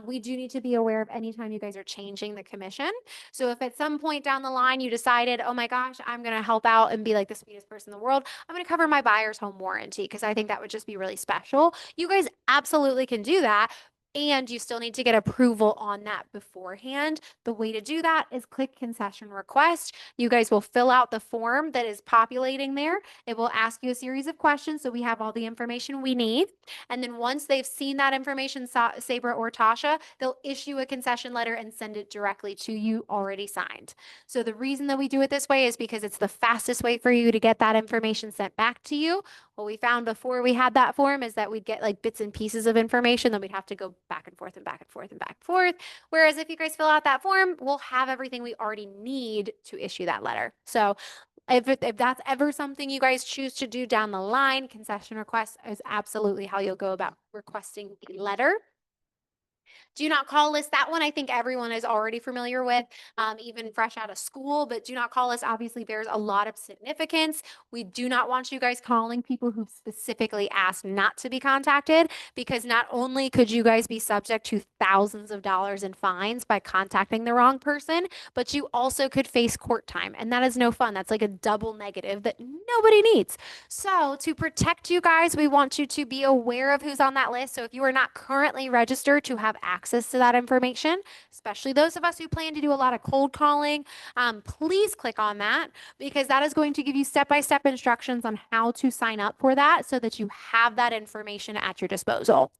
We do need to be aware of anytime you guys are changing the commission. So if at some point down the line you decided, oh my gosh, I'm going to help out and be like the sweetest person in the world, I'm going to cover my buyer's home warranty because I think that would just be really special. You guys absolutely can do that. And you still need to get approval on that beforehand. The way to do that is click concession request. You guys will fill out the form that is populating there. It will ask you a series of questions so we have all the information we need. And then once they've seen that information, Sabra or Tasha, they'll issue a concession letter and send it directly to you already signed. So the reason that we do it this way is because it's the fastest way for you to get that information sent back to you. What we found before we had that form is that we'd get like bits and pieces of information, then we'd have to go back and forth and back and forth and back and forth. Whereas if you guys fill out that form, we'll have everything we already need to issue that letter. So if that's ever something you guys choose to do down the line, concession request is absolutely how you'll go about requesting the letter. Do not call list, that one I think everyone is already familiar with, even fresh out of school, but do not call list obviously bears a lot of significance. We do not want you guys calling people who specifically asked not to be contacted, because not only could you guys be subject to thousands of dollars in fines by contacting the wrong person, but you also could face court time, and that is no fun. That's like a double negative that nobody needs. So to protect you guys, we want you to be aware of who's on that list. So if you are not currently registered, to have access to that information, especially those of us who plan to do a lot of cold calling, please click on that, because that is going to give you step-by-step instructions on how to sign up for that so that you have that information at your disposal.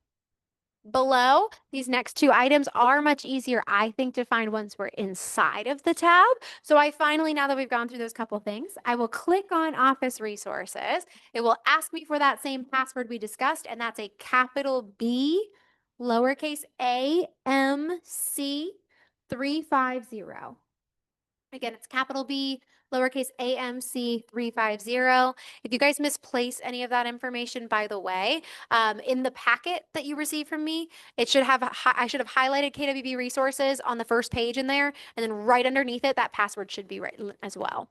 Below, these next two items are much easier, I think, to find once we're inside of the tab. So I finally, now that we've gone through those couple things, I will click on Office Resources. It will ask me for that same password we discussed, and that's a capital B, lowercase a, M, C, 350. Again, it's capital B, lowercase AMC 350. If you guys misplace any of that information, by the way, in the packet that you received from me, it should have, I should have highlighted KWB resources on the first page in there, and then right underneath it, that password should be written as well.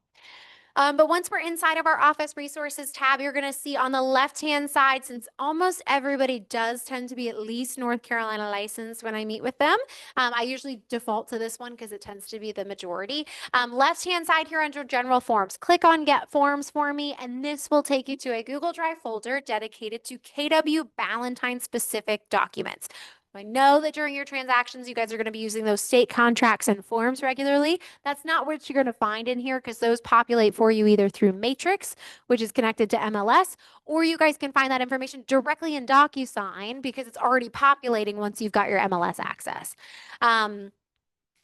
But once we're inside of our Office Resources tab, you're going to see on the left-hand side, since almost everybody does tend to be at least North Carolina licensed when I meet with them, I usually default to this one because it tends to be the majority. Left-hand side here under General Forms, click on Get Forms for me, and this will take you to a Google Drive folder dedicated to KW Ballantyne-specific documents. I know that during your transactions, you guys are going to be using those state contracts and forms regularly. That's not what you're going to find in here, because those populate for you either through Matrix, which is connected to MLS, or you guys can find that information directly in DocuSign because it's already populating once you've got your MLS access.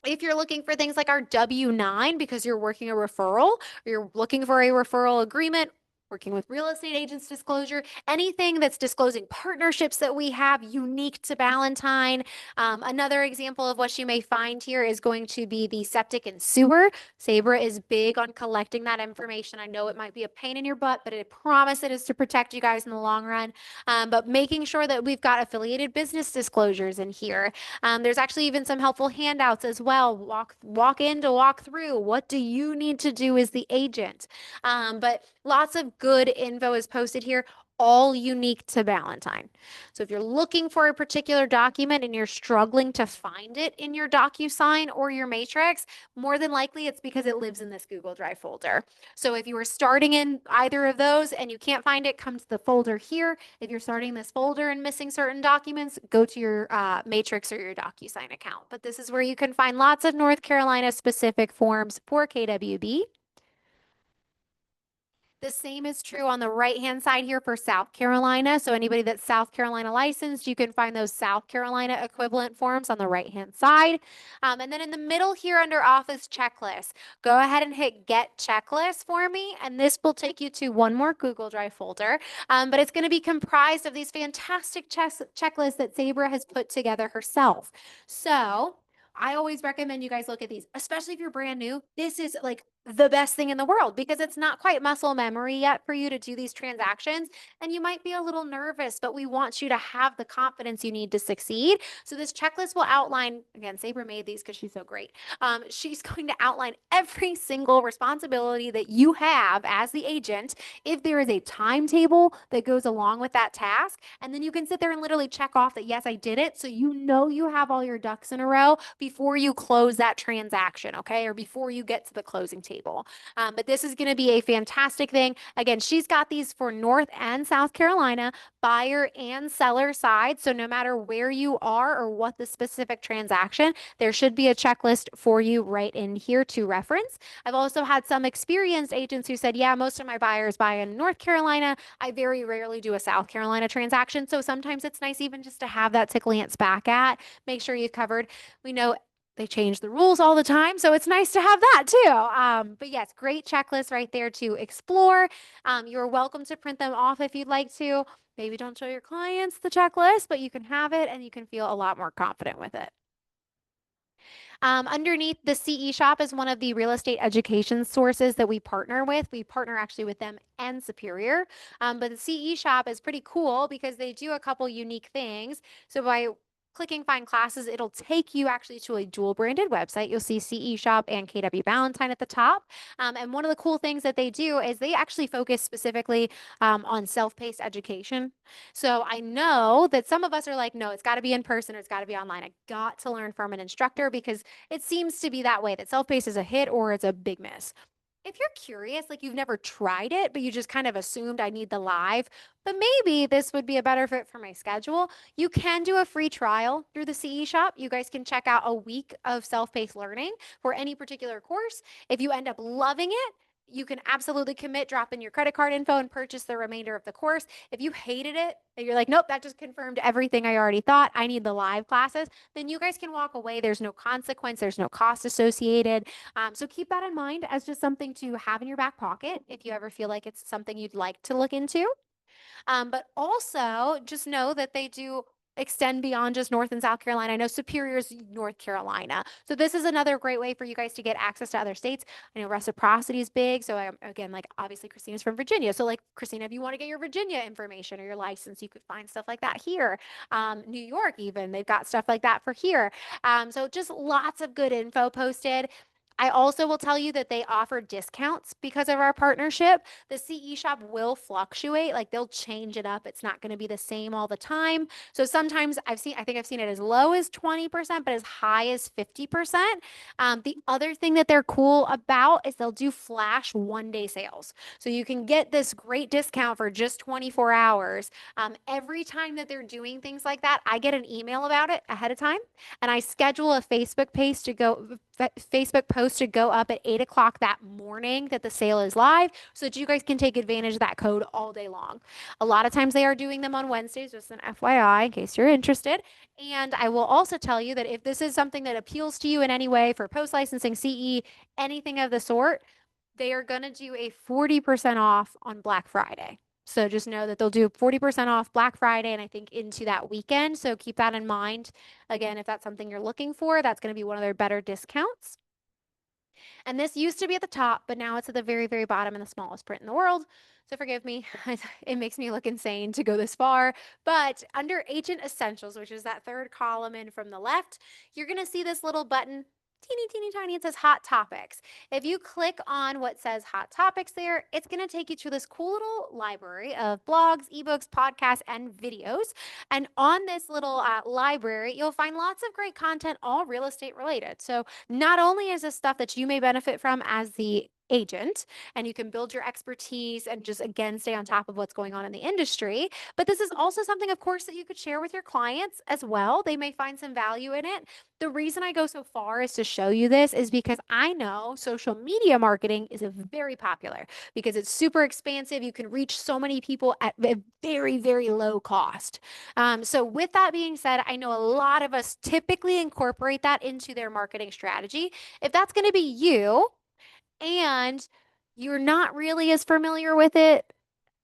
If you're looking for things like our W-9 because you're working a referral, or you're looking for a referral agreement, working with real estate agents disclosure, anything that's disclosing partnerships that we have unique to Ballantyne. Another example of what you may find here is going to be the septic and sewer. Sabra is big on collecting that information. I know it might be a pain in your butt, but I promise it is to protect you guys in the long run. But making sure that we've got affiliated business disclosures in here. There's actually even some helpful handouts as well. Walk in to walk through. What do you need to do as the agent? But lots of good info is posted here, all unique to Ballantyne. So if you're looking for a particular document and you're struggling to find it in your DocuSign or your Matrix, more than likely it's because it lives in this Google Drive folder. So if you are starting in either of those and you can't find it, come to the folder here. If you're starting this folder and missing certain documents, go to your Matrix or your DocuSign account. But this is where you can find lots of North Carolina specific forms for KWB. The same is true on the right-hand side here for South Carolina. So anybody that's South Carolina licensed, you can find those South Carolina equivalent forms on the right-hand side. And then in the middle here under Office Checklist, go ahead and hit Get Checklist for me. And this will take you to one more Google Drive folder. But it's going to be comprised of these fantastic checklists that Sabra has put together herself. So I always recommend you guys look at these, especially if you're brand new. This is like the best thing in the world because it's not quite muscle memory yet for you to do these transactions. And you might be a little nervous, but we want you to have the confidence you need to succeed. So this checklist will outline, again, Sabra made these because she's so great. She's going to outline every single responsibility that you have as the agent. If there is a timetable that goes along with that task, and then you can sit there and literally check off that, yes, I did it. So you know you have all your ducks in a row before you close that transaction, okay? Or before you get to the closing table. But this is going to be a fantastic thing. Again, she's got these for North and South Carolina, buyer and seller side. So no matter where you are or what the specific transaction, there should be a checklist for you right in here to reference. I've also had some experienced agents who said, yeah, most of my buyers buy in North Carolina. I very rarely do a South Carolina transaction. So sometimes it's nice even just to have that to glance back at, make sure you've covered. We know they change the rules all the time, so it's nice to have that too. But yes, great checklist right there to explore. You're welcome to print them off if you'd like to. Maybe don't show your clients the checklist, but you can have it and you can feel a lot more confident with it. Underneath the CE Shop is one of the real estate education sources that we partner with. We partner actually with them and Superior. But the CE Shop is pretty cool because they do a couple unique things. So by clicking find classes, it'll take you actually to a dual branded website. You'll see CE Shop and KW Ballantyne at the top. And one of the cool things that they do is they actually focus specifically on self-paced education. So I know that some of us are like, no, it's got to be in person or it's got to be online. I got to learn from an instructor because it seems to be that way, that self-paced is a hit or it's a big miss. If you're curious, like you've never tried it, but you just kind of assumed I need the live, but maybe this would be a better fit for my schedule, you can do a free trial through the CE Shop. You guys can check out a week of self-paced learning for any particular course. If you end up loving it, you can absolutely commit, drop in your credit card info and purchase the remainder of the course. If you hated it, and you're like, nope, that just confirmed everything I already thought, I need the live classes, then you guys can walk away. There's no consequence. There's no cost associated. So keep that in mind as just something to have in your back pocket if you ever feel like it's something you'd like to look into. But also just know that they do extend beyond just North and South Carolina. I know Superior's North Carolina. So this is another great way for you guys to get access to other states. I know reciprocity is big. So again, like obviously Christina's from Virginia. So like Christina, if you want to get your Virginia information or your license, you could find stuff like that here. New York even, they've got stuff like that for here. So just lots of good info posted. I also will tell you that they offer discounts because of our partnership. The CE Shop will fluctuate, like they'll change it up. It's not going to be the same all the time. So sometimes I think I've seen it as low as 20%, but as high as 50%. The other thing that they're cool about is they'll do flash 1-day sales. So you can get this great discount for just 24 hours. Every time that they're doing things like that, I get an email about it ahead of time and I schedule a Facebook post to go up at 8 o'clock that morning that the sale is live so that you guys can take advantage of that code all day long. A lot of times they are doing them on Wednesdays, just an FYI in case you're interested. And I will also tell you that if this is something that appeals to you in any way for post-licensing, CE, anything of the sort, they are going to do a 40% off on Black Friday. So just know that they'll do 40% off Black Friday and I think into that weekend. So keep that in mind. Again, if that's something you're looking for, that's going to be one of their better discounts. And this used to be at the top, but now it's at the very, very bottom in the smallest print in the world. So forgive me, it makes me look insane to go this far. But under Agent Essentials, which is that third column in from the left, you're going to see this little button, teeny, teeny, tiny. It says Hot Topics. If you click on what says Hot Topics there, it's going to take you to this cool little library of blogs, ebooks, podcasts, and videos. And on this little library, you'll find lots of great content, all real estate related. So not only is this stuff that you may benefit from as the agent and you can build your expertise and just again stay on top of what's going on in the industry, but this is also something, of course, that you could share with your clients as well. They may find some value in it. The reason I go so far is to show you this is because I know social media marketing is very popular because it's super expansive. You can reach so many people at a very, very low cost. So with that being said, I know a lot of us typically incorporate that into their marketing strategy. If that's going to be you and you're not really as familiar with it,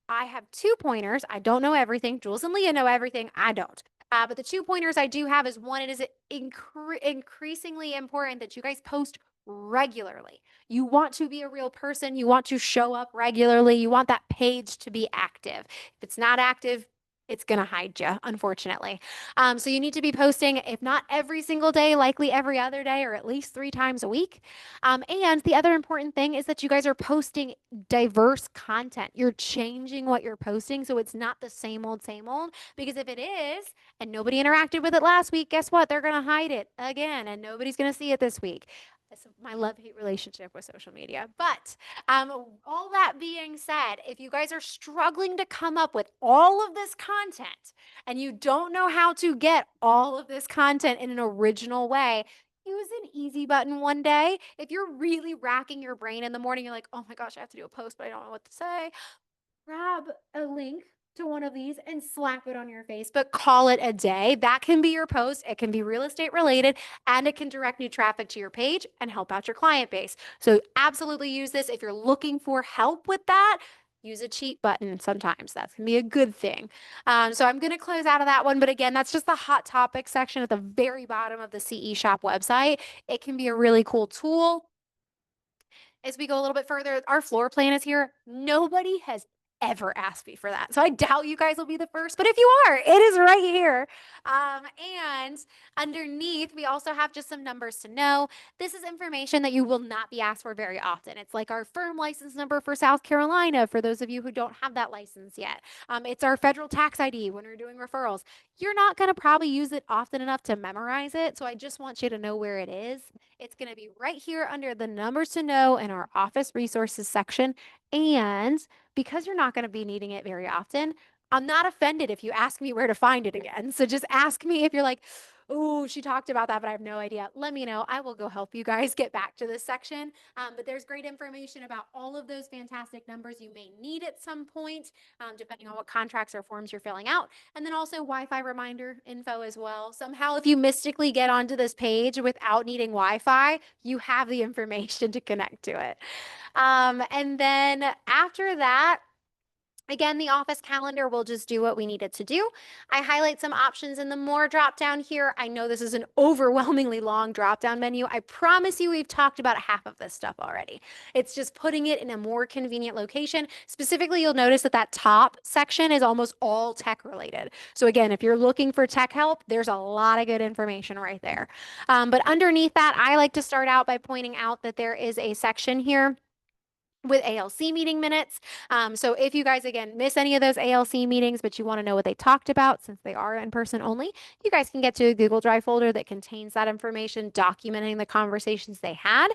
I have 2 pointers. I don't know everything. Jules and Leah know everything. I don't. But the 2 pointers I do have is one, it is increasingly important that you guys post regularly. You want to be a real person. You want to show up regularly. You want that page to be active. If it's not active, it's going to hide you, unfortunately. So you need to be posting, if not every single day, likely every other day, or at least 3 times a week. And the other important thing is that you guys are posting diverse content. You're changing what you're posting so it's not the same old, same old. Because if it is, and nobody interacted with it last week, guess what? They're going to hide it again, and nobody's going to see it this week. That's my love-hate relationship with social media. But all that being said, if you guys are struggling to come up with all of this content and you don't know how to get all of this content in an original way, use an easy button one day. If you're really racking your brain in the morning, you're like, oh my gosh, I have to do a post, but I don't know what to say. Grab a link to one of these and slap it on your Facebook. Call it a day. That can be your post. It can be real estate related and it can direct new traffic to your page and help out your client base. So absolutely use this. If you're looking for help with that, use a cheat button sometimes. That can be a good thing. So I'm going to close out of that one. But again, that's just the hot topic section at the very bottom of the CE Shop website. It can be a really cool tool. As we go a little bit further, our floor plan is here. Nobody has ever asked me for that. So I doubt you guys will be the first, but if you are, it is right here. And underneath, we also have just some numbers to know. This is information that you will not be asked for very often. It's like our firm license number for South Carolina, for those of you who don't have that license yet. It's our federal tax ID when we're doing referrals. You're not going to probably use it often enough to memorize it. So I just want you to know where it is. It's going to be right here under the numbers to know in our office resources section. And because you're not going to be needing it very often, I'm not offended if you ask me where to find it again. So just ask me if you're like, oh, she talked about that, but I have no idea. Let me know. I will go help you guys get back to this section. But there's great information about all of those fantastic numbers you may need at some point, depending on what contracts or forms you're filling out. And then also Wi-Fi reminder info as well. Somehow, if you mystically get onto this page without needing Wi-Fi, you have the information to connect to it. And then after that, again, the office calendar will just do what we need it to do. I highlight some options in the more drop down here. I know this is an overwhelmingly long drop down menu. I promise you we've talked about half of this stuff already. It's just putting it in a more convenient location. Specifically, you'll notice that that top section is almost all tech related. So again, if you're looking for tech help, there's a lot of good information right there. But underneath that, I like to start out by pointing out that there is a section here with ALC meeting minutes. So if you guys, again, miss any of those ALC meetings, but you want to know what they talked about since they are in person only, you guys can get to a Google Drive folder that contains that information documenting the conversations they had.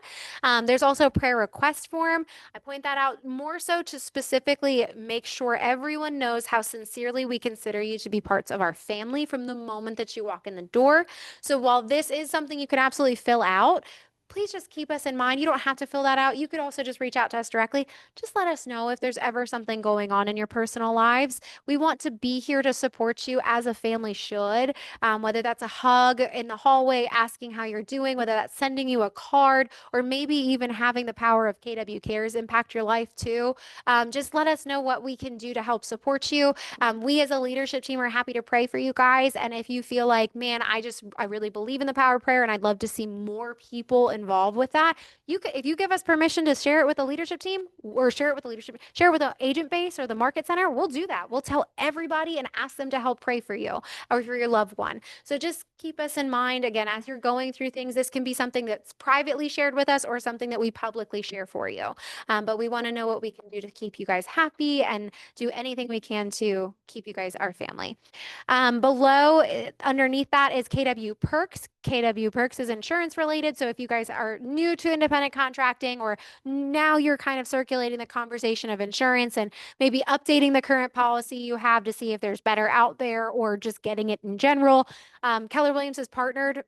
There's also a prayer request form. I point that out more so to specifically make sure everyone knows how sincerely we consider you to be parts of our family from the moment that you walk in the door. So while this is something you could absolutely fill out, please just keep us in mind. You don't have to fill that out. You could also just reach out to us directly. Just let us know if there's ever something going on in your personal lives. We want to be here to support you as a family should, whether that's a hug in the hallway asking how you're doing, whether that's sending you a card, or maybe even having the power of KW Cares impact your life too. Just let us know what we can do to help support you. We as a leadership team are happy to pray for you guys. And if you feel like, man, I really believe in the power of prayer and I'd love to see more people involved with that, if you give us permission to share it with the leadership team or share it with the agent base or the market center, we'll do that. We'll tell everybody and ask them to help pray for you or for your loved one. So just keep us in mind again, as you're going through things, this can be something that's privately shared with us or something that we publicly share for you. But we want to know what we can do to keep you guys happy and do anything we can to keep you guys our family. Below, underneath that is KW Perks. KW Perks is insurance related. So if you guys are new to independent contracting or now you're kind of circulating the conversation of insurance and maybe updating the current policy you have to see if there's better out there or just getting it in general, Keller Williams has partnered.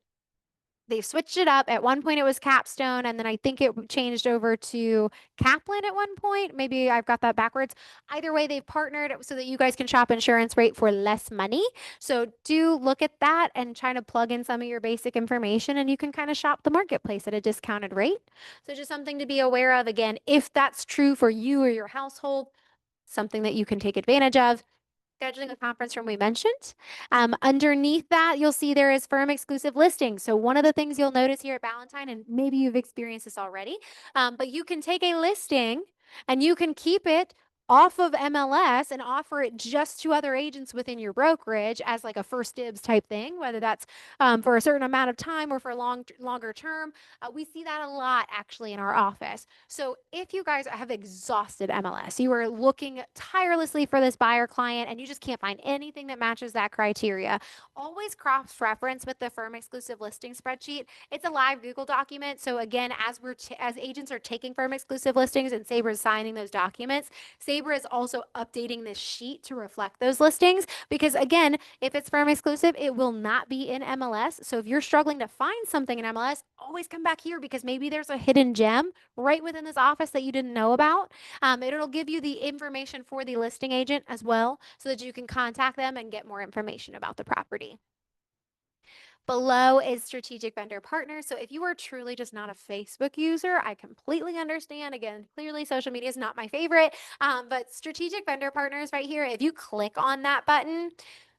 They've switched it up. At one point it was Capstone, and then I think it changed over to Kaplan at one point. Maybe I've got that backwards. Either way, they've partnered so that you guys can shop insurance rate for less money. So do look at that and try to plug in some of your basic information, and you can kind of shop the marketplace at a discounted rate. So just something to be aware of. Again, if that's true for you or your household, something that you can take advantage of. Scheduling a conference room we mentioned. Underneath that, you'll see there is firm exclusive listings. So one of the things you'll notice here at Ballantyne, and maybe you've experienced this already, but you can take a listing and you can keep it off of MLS and offer it just to other agents within your brokerage as like a first dibs type thing, whether that's for a certain amount of time or for longer term. We see that a lot actually in our office. So if you guys have exhausted MLS, you are looking tirelessly for this buyer client and you just can't find anything that matches that criteria, always cross-reference with the firm exclusive listing spreadsheet. It's a live Google document. So again, as agents are taking firm exclusive listings and Sabre is signing those documents, Sabre is also updating this sheet to reflect those listings because again, if it's firm exclusive, it will not be in MLS. So if you're struggling to find something in MLS, always come back here because maybe there's a hidden gem right within this office that you didn't know about. It'll give you the information for the listing agent as well so that you can contact them and get more information about the property. Below is strategic vendor partners. So if you are truly just not a Facebook user, I completely understand. Again, clearly social media is not my favorite, but strategic vendor partners right here, if you click on that button,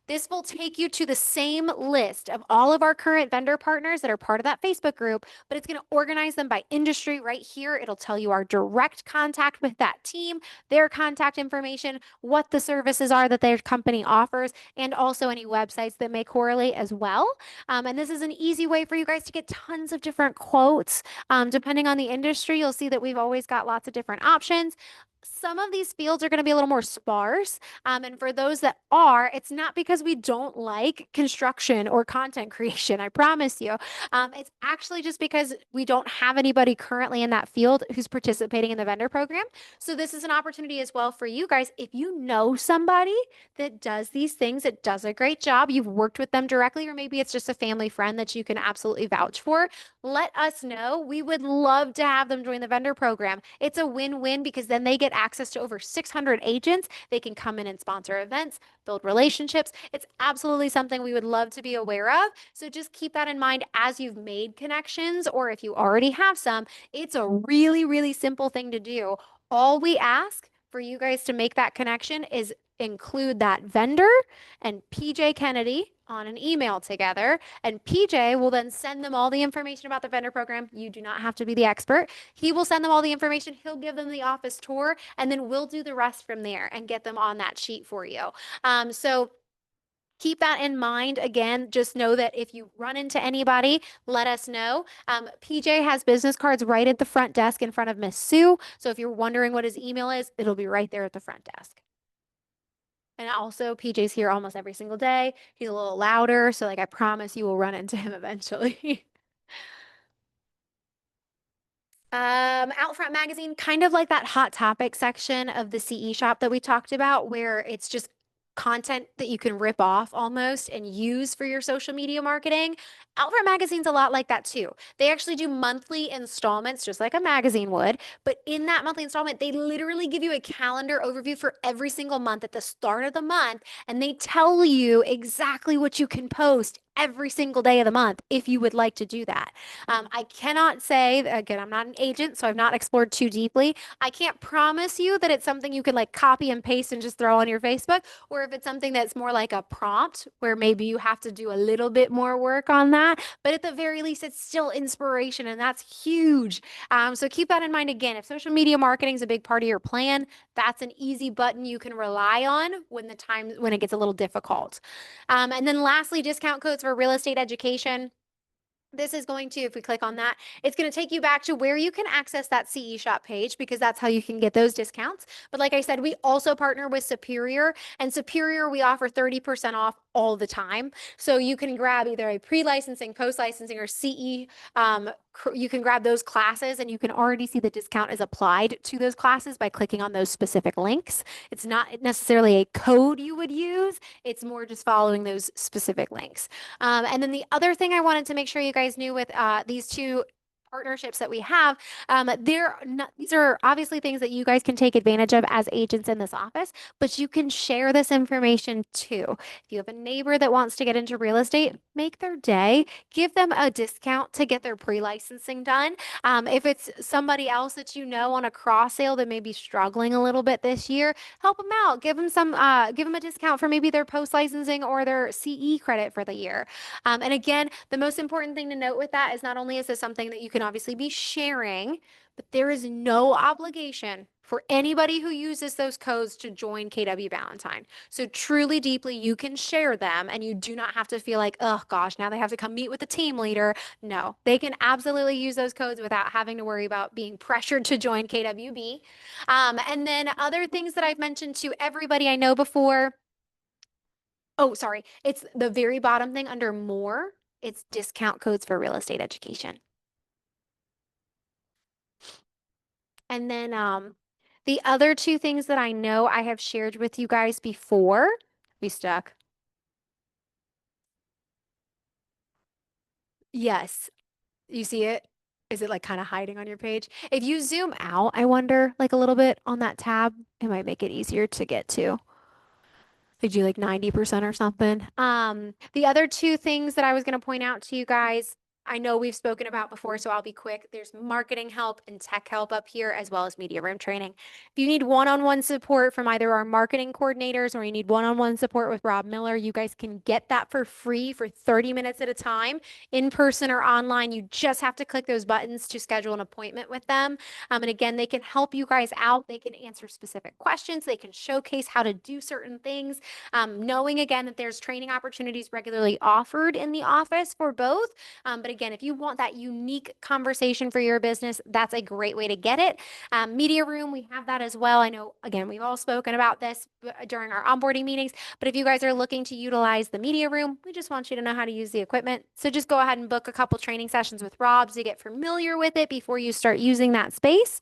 this will take you to the same list of all of our current vendor partners that are part of that Facebook group, but it's going to organize them by industry right here. It'll tell you our direct contact with that team, their contact information, what the services are that their company offers, and also any websites that may correlate as well. And this is an easy way for you guys to get tons of different quotes. Depending on the industry, you'll see that we've always got lots of different options. Some of these fields are going to be a little more sparse. And for those that are, it's not because we don't like construction or content creation, I promise you. It's actually just because we don't have anybody currently in that field who's participating in the vendor program. So this is an opportunity as well for you guys. If you know somebody that does these things, that does a great job, you've worked with them directly, or maybe it's just a family friend that you can absolutely vouch for, let us know. We would love to have them join the vendor program. It's a win-win because then they get access to over 600 agents. They can come in and sponsor events, build relationships. It's absolutely something we would love to be aware of. So just keep that in mind as you've made connections, or if you already have some. It's a really, really simple thing to do. All we ask for you guys to make that connection is include that vendor and PJ Kennedy on an email together, and PJ will then send them all the information about the vendor program. You do not have to be the expert. He will send them all the information. He'll give them the office tour, and then we'll do the rest from there and get them on that sheet for you. So keep that in mind. Again, just know that if you run into anybody, let us know. PJ has business cards right at the front desk in front of Miss Sue. So if you're wondering what his email is, it'll be right there at the front desk. And also, PJ's here almost every single day. He's a little louder, so like I promise you will run into him eventually. Outfront Magazine, kind of like that hot topic section of the CE shop that we talked about, where it's just content that you can rip off almost and use for your social media marketing. Outfit Magazine's a lot like that too. They actually do monthly installments, just like a magazine would. But in that monthly installment, they literally give you a calendar overview for every single month at the start of the month. And they tell you exactly what you can post every single day of the month if you would like to do that. I cannot say, again, I'm not an agent, so I've not explored too deeply. I can't promise you that it's something you can like copy and paste and just throw on your Facebook, or if it's something that's more like a prompt where maybe you have to do a little bit more work on that. But at the very least, it's still inspiration, and that's huge. So keep that in mind. Again, if social media marketing is a big part of your plan, that's an easy button you can rely on when it gets a little difficult. And then lastly, discount codes for real estate education. This is going to, if we click on that, it's going to take you back to where you can access that CE shop page, because that's how you can get those discounts. But like I said, we also partner with Superior, and Superior, we offer 30% off all the time. So you can grab either a pre-licensing, post-licensing, or CE. You can grab those classes, and you can already see the discount is applied to those classes by clicking on those specific links. It's not necessarily a code you would use. It's more just following those specific links. And then the other thing I wanted to make sure you guys knew with these two partnerships that we have, these are obviously things that you guys can take advantage of as agents in this office, but you can share this information too. If you have a neighbor that wants to get into real estate, make their day, give them a discount to get their pre-licensing done. If it's somebody else that you know on a cross sale that may be struggling a little bit this year, help them out. Give them a discount for maybe their post-licensing or their CE credit for the year. And again, the most important thing to note with that is not only is this something that you can obviously be sharing, but there is no obligation for anybody who uses those codes to join KW Valentine. So truly, deeply, you can share them, and you do not have to feel like, oh gosh, now they have to come meet with the team leader. No, they can absolutely use those codes without having to worry about being pressured to join KWB. And then other things that I've mentioned to everybody I know before. Oh, sorry. It's the very bottom thing under more. It's discount codes for real estate education. And then the other two things that I know I have shared with you guys before, we stuck. Yes. You see it? Is it like kind of hiding on your page? If you zoom out, I wonder, like a little bit on that tab, it might make it easier to get to. They do like 90% or something. The other two things that I was going to point out to you guys, I know we've spoken about before, so I'll be quick. There's marketing help and tech help up here, as well as media room training. If you need one-on-one support from either our marketing coordinators, or you need one-on-one support with Rob Miller, you guys can get that for free for 30 minutes at a time, in person or online. You just have to click those buttons to schedule an appointment with them. And again, they can help you guys out. They can answer specific questions. They can showcase how to do certain things. Knowing again that there's training opportunities regularly offered in the office for both. But again, if you want that unique conversation for your business, that's a great way to get it. Media room, we have that as well. I know, again, we've all spoken about this during our onboarding meetings, but if you guys are looking to utilize the media room, we just want you to know how to use the equipment. So just go ahead and book a couple training sessions with Rob to get familiar with it before you start using that space.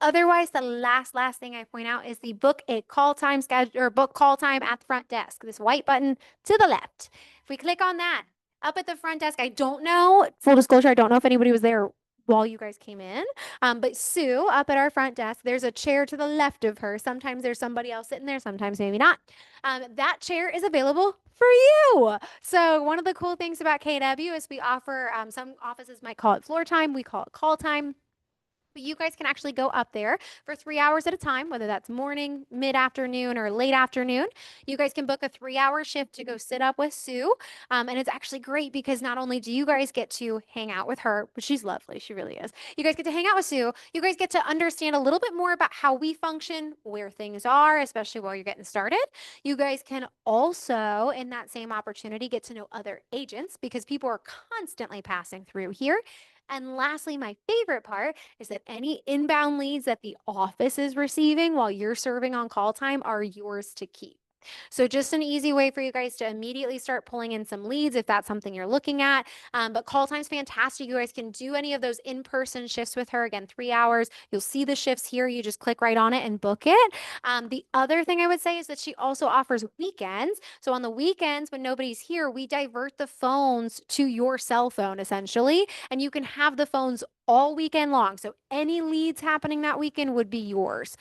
Otherwise, the last thing I point out is the book a call time schedule, or book call time at the front desk. This white button to the left. If we click on that, up at the front desk, I don't know, full disclosure, I don't know if anybody was there while you guys came in. But Sue, up at our front desk, there's a chair to the left of her. Sometimes there's somebody else sitting there, sometimes maybe not. That chair is available for you. So one of the cool things about KW is we offer, some offices might call it floor time, we call it call time. But you guys can actually go up there for 3 hours at a time, whether that's morning, mid-afternoon, or late afternoon. You guys can book a 3-hour shift to go sit up with Sue. And it's actually great because not only do you guys get to hang out with her, but she's lovely. She really is. You guys get to hang out with Sue. You guys get to understand a little bit more about how we function, where things are, especially while you're getting started. You guys can also, in that same opportunity, get to know other agents, because people are constantly passing through here. And lastly, my favorite part is that any inbound leads that the office is receiving while you're serving on call time are yours to keep. So just an easy way for you guys to immediately start pulling in some leads if that's something you're looking at. But call time's fantastic. You guys can do any of those in-person shifts with her. Again, 3 hours. You'll see the shifts here. You just click right on it and book it. The other thing I would say is that she also offers weekends. So on the weekends, when nobody's here, we divert the phones to your cell phone essentially, and you can have the phones all weekend long. So any leads happening that weekend would be yours.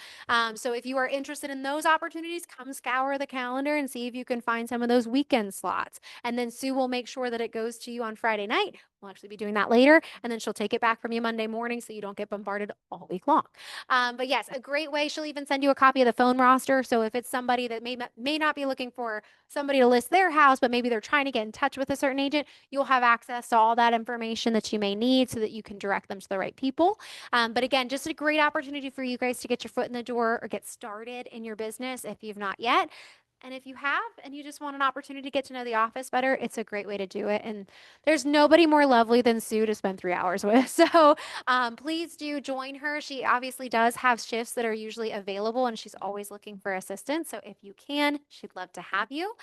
So if you are interested in those opportunities, come scour the calendar and see if you can find some of those weekend slots. And then Sue will make sure that it goes to you on Friday night. We'll actually be doing that later. And then she'll take it back from you Monday morning so you don't get bombarded all week long. But yes, a great way. She'll even send you a copy of the phone roster. So if it's somebody that may not be looking for somebody to list their house, but maybe they're trying to get in touch with a certain agent, you'll have access to all that information that you may need so that you can direct them to the right people. But again, just a great opportunity for you guys to get your foot in the door or get started in your business if you've not yet. And if you have and you just want an opportunity to get to know the office better, it's a great way to do it. And there's nobody more lovely than Sue to spend 3 hours with. So please do join her. She obviously does have shifts that are usually available and she's always looking for assistance. So if you can, she'd love to have you.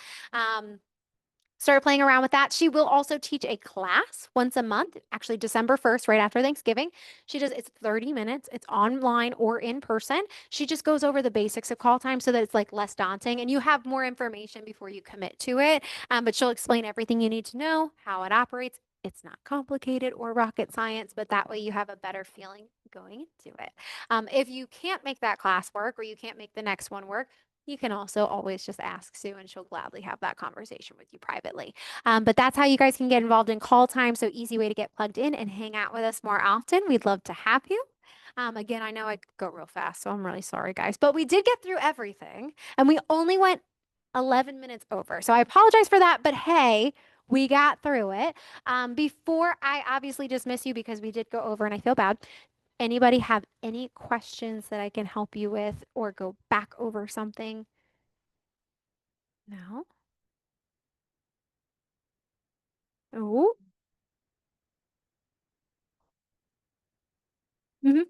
Started playing around with that. She will also teach a class once a month, actually December 1st, right after Thanksgiving. It's 30 minutes. It's online or in person. She just goes over the basics of call time so that it's like less daunting and you have more information before you commit to it. But she'll explain everything you need to know, how it operates. It's not complicated or rocket science, but that way you have a better feeling going into it. If you can't make that class work or you can't make the next one work, you can also always just ask Sue and she'll gladly have that conversation with you privately. But that's how you guys can get involved in call time. So easy way to get plugged in and hang out with us more often. We'd love to have you. Again, I know I go real fast, so I'm really sorry, guys, but we did get through everything and we only went 11 minutes over. So I apologize for that, but hey, we got through it. Before I obviously dismiss you because we did go over and I feel bad, anybody have any questions that I can help you with or go back over something? No? Oh. Mhm.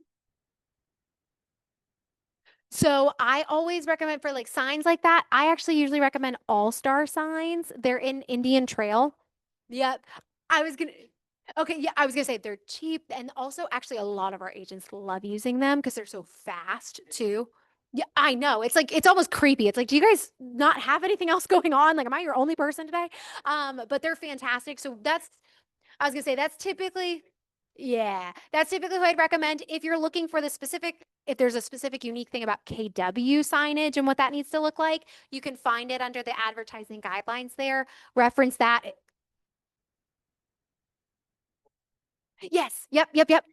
So I always recommend for like signs like that. I actually usually recommend all-star signs. They're in Indian Trail. Yep. I was gonna Okay, yeah, I was gonna say they're cheap and also actually a lot of our agents love using them because they're so fast too. Yeah, I know. It's like it's almost creepy. It's like, do you guys not have anything else going on? Like, am I your only person today? But they're fantastic. So I was gonna say that's typically, yeah, that's typically what I'd recommend if you're looking for if there's a specific unique thing about KW signage and what that needs to look like, you can find it under the advertising guidelines there. Reference that. Yes. Yep. Yep. Yep.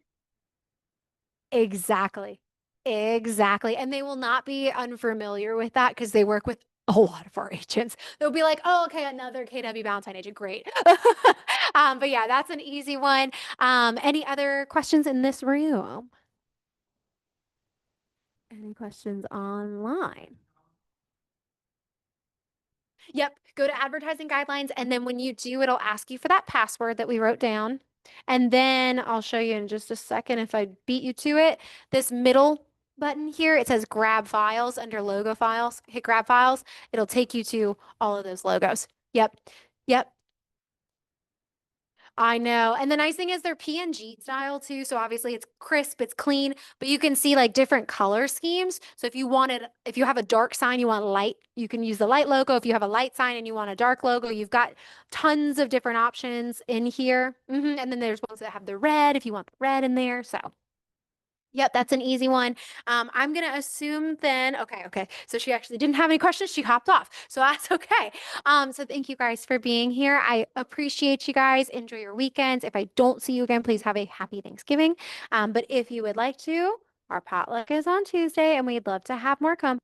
Exactly. Exactly. And they will not be unfamiliar with that because they work with a lot of our agents. They'll be like, oh, okay, another KW Valentine agent. Great. But yeah, that's an easy one. Any other questions in this room? Any questions online? Yep. Go to advertising guidelines. And then when you do, it'll ask you for that password that we wrote down. And then I'll show you in just a second if I beat you to it. This middle button here, it says grab files under logo files. Hit grab files. It'll take you to all of those logos. Yep. Yep. I know. And the nice thing is they're PNG style too. So obviously it's crisp, it's clean, but you can see like different color schemes. So if you have a dark sign, you want light, you can use the light logo. If you have a light sign and you want a dark logo, you've got tons of different options in here. And then there's ones that have the red if you want the red in there. So yep, that's an easy one. I'm gonna assume then, okay. So she actually didn't have any questions. She hopped off. So that's okay. So thank you guys for being here. I appreciate you guys. Enjoy your weekends. If I don't see you again, please have a happy Thanksgiving. But if you would like to, our potluck is on Tuesday and we'd love to have more come.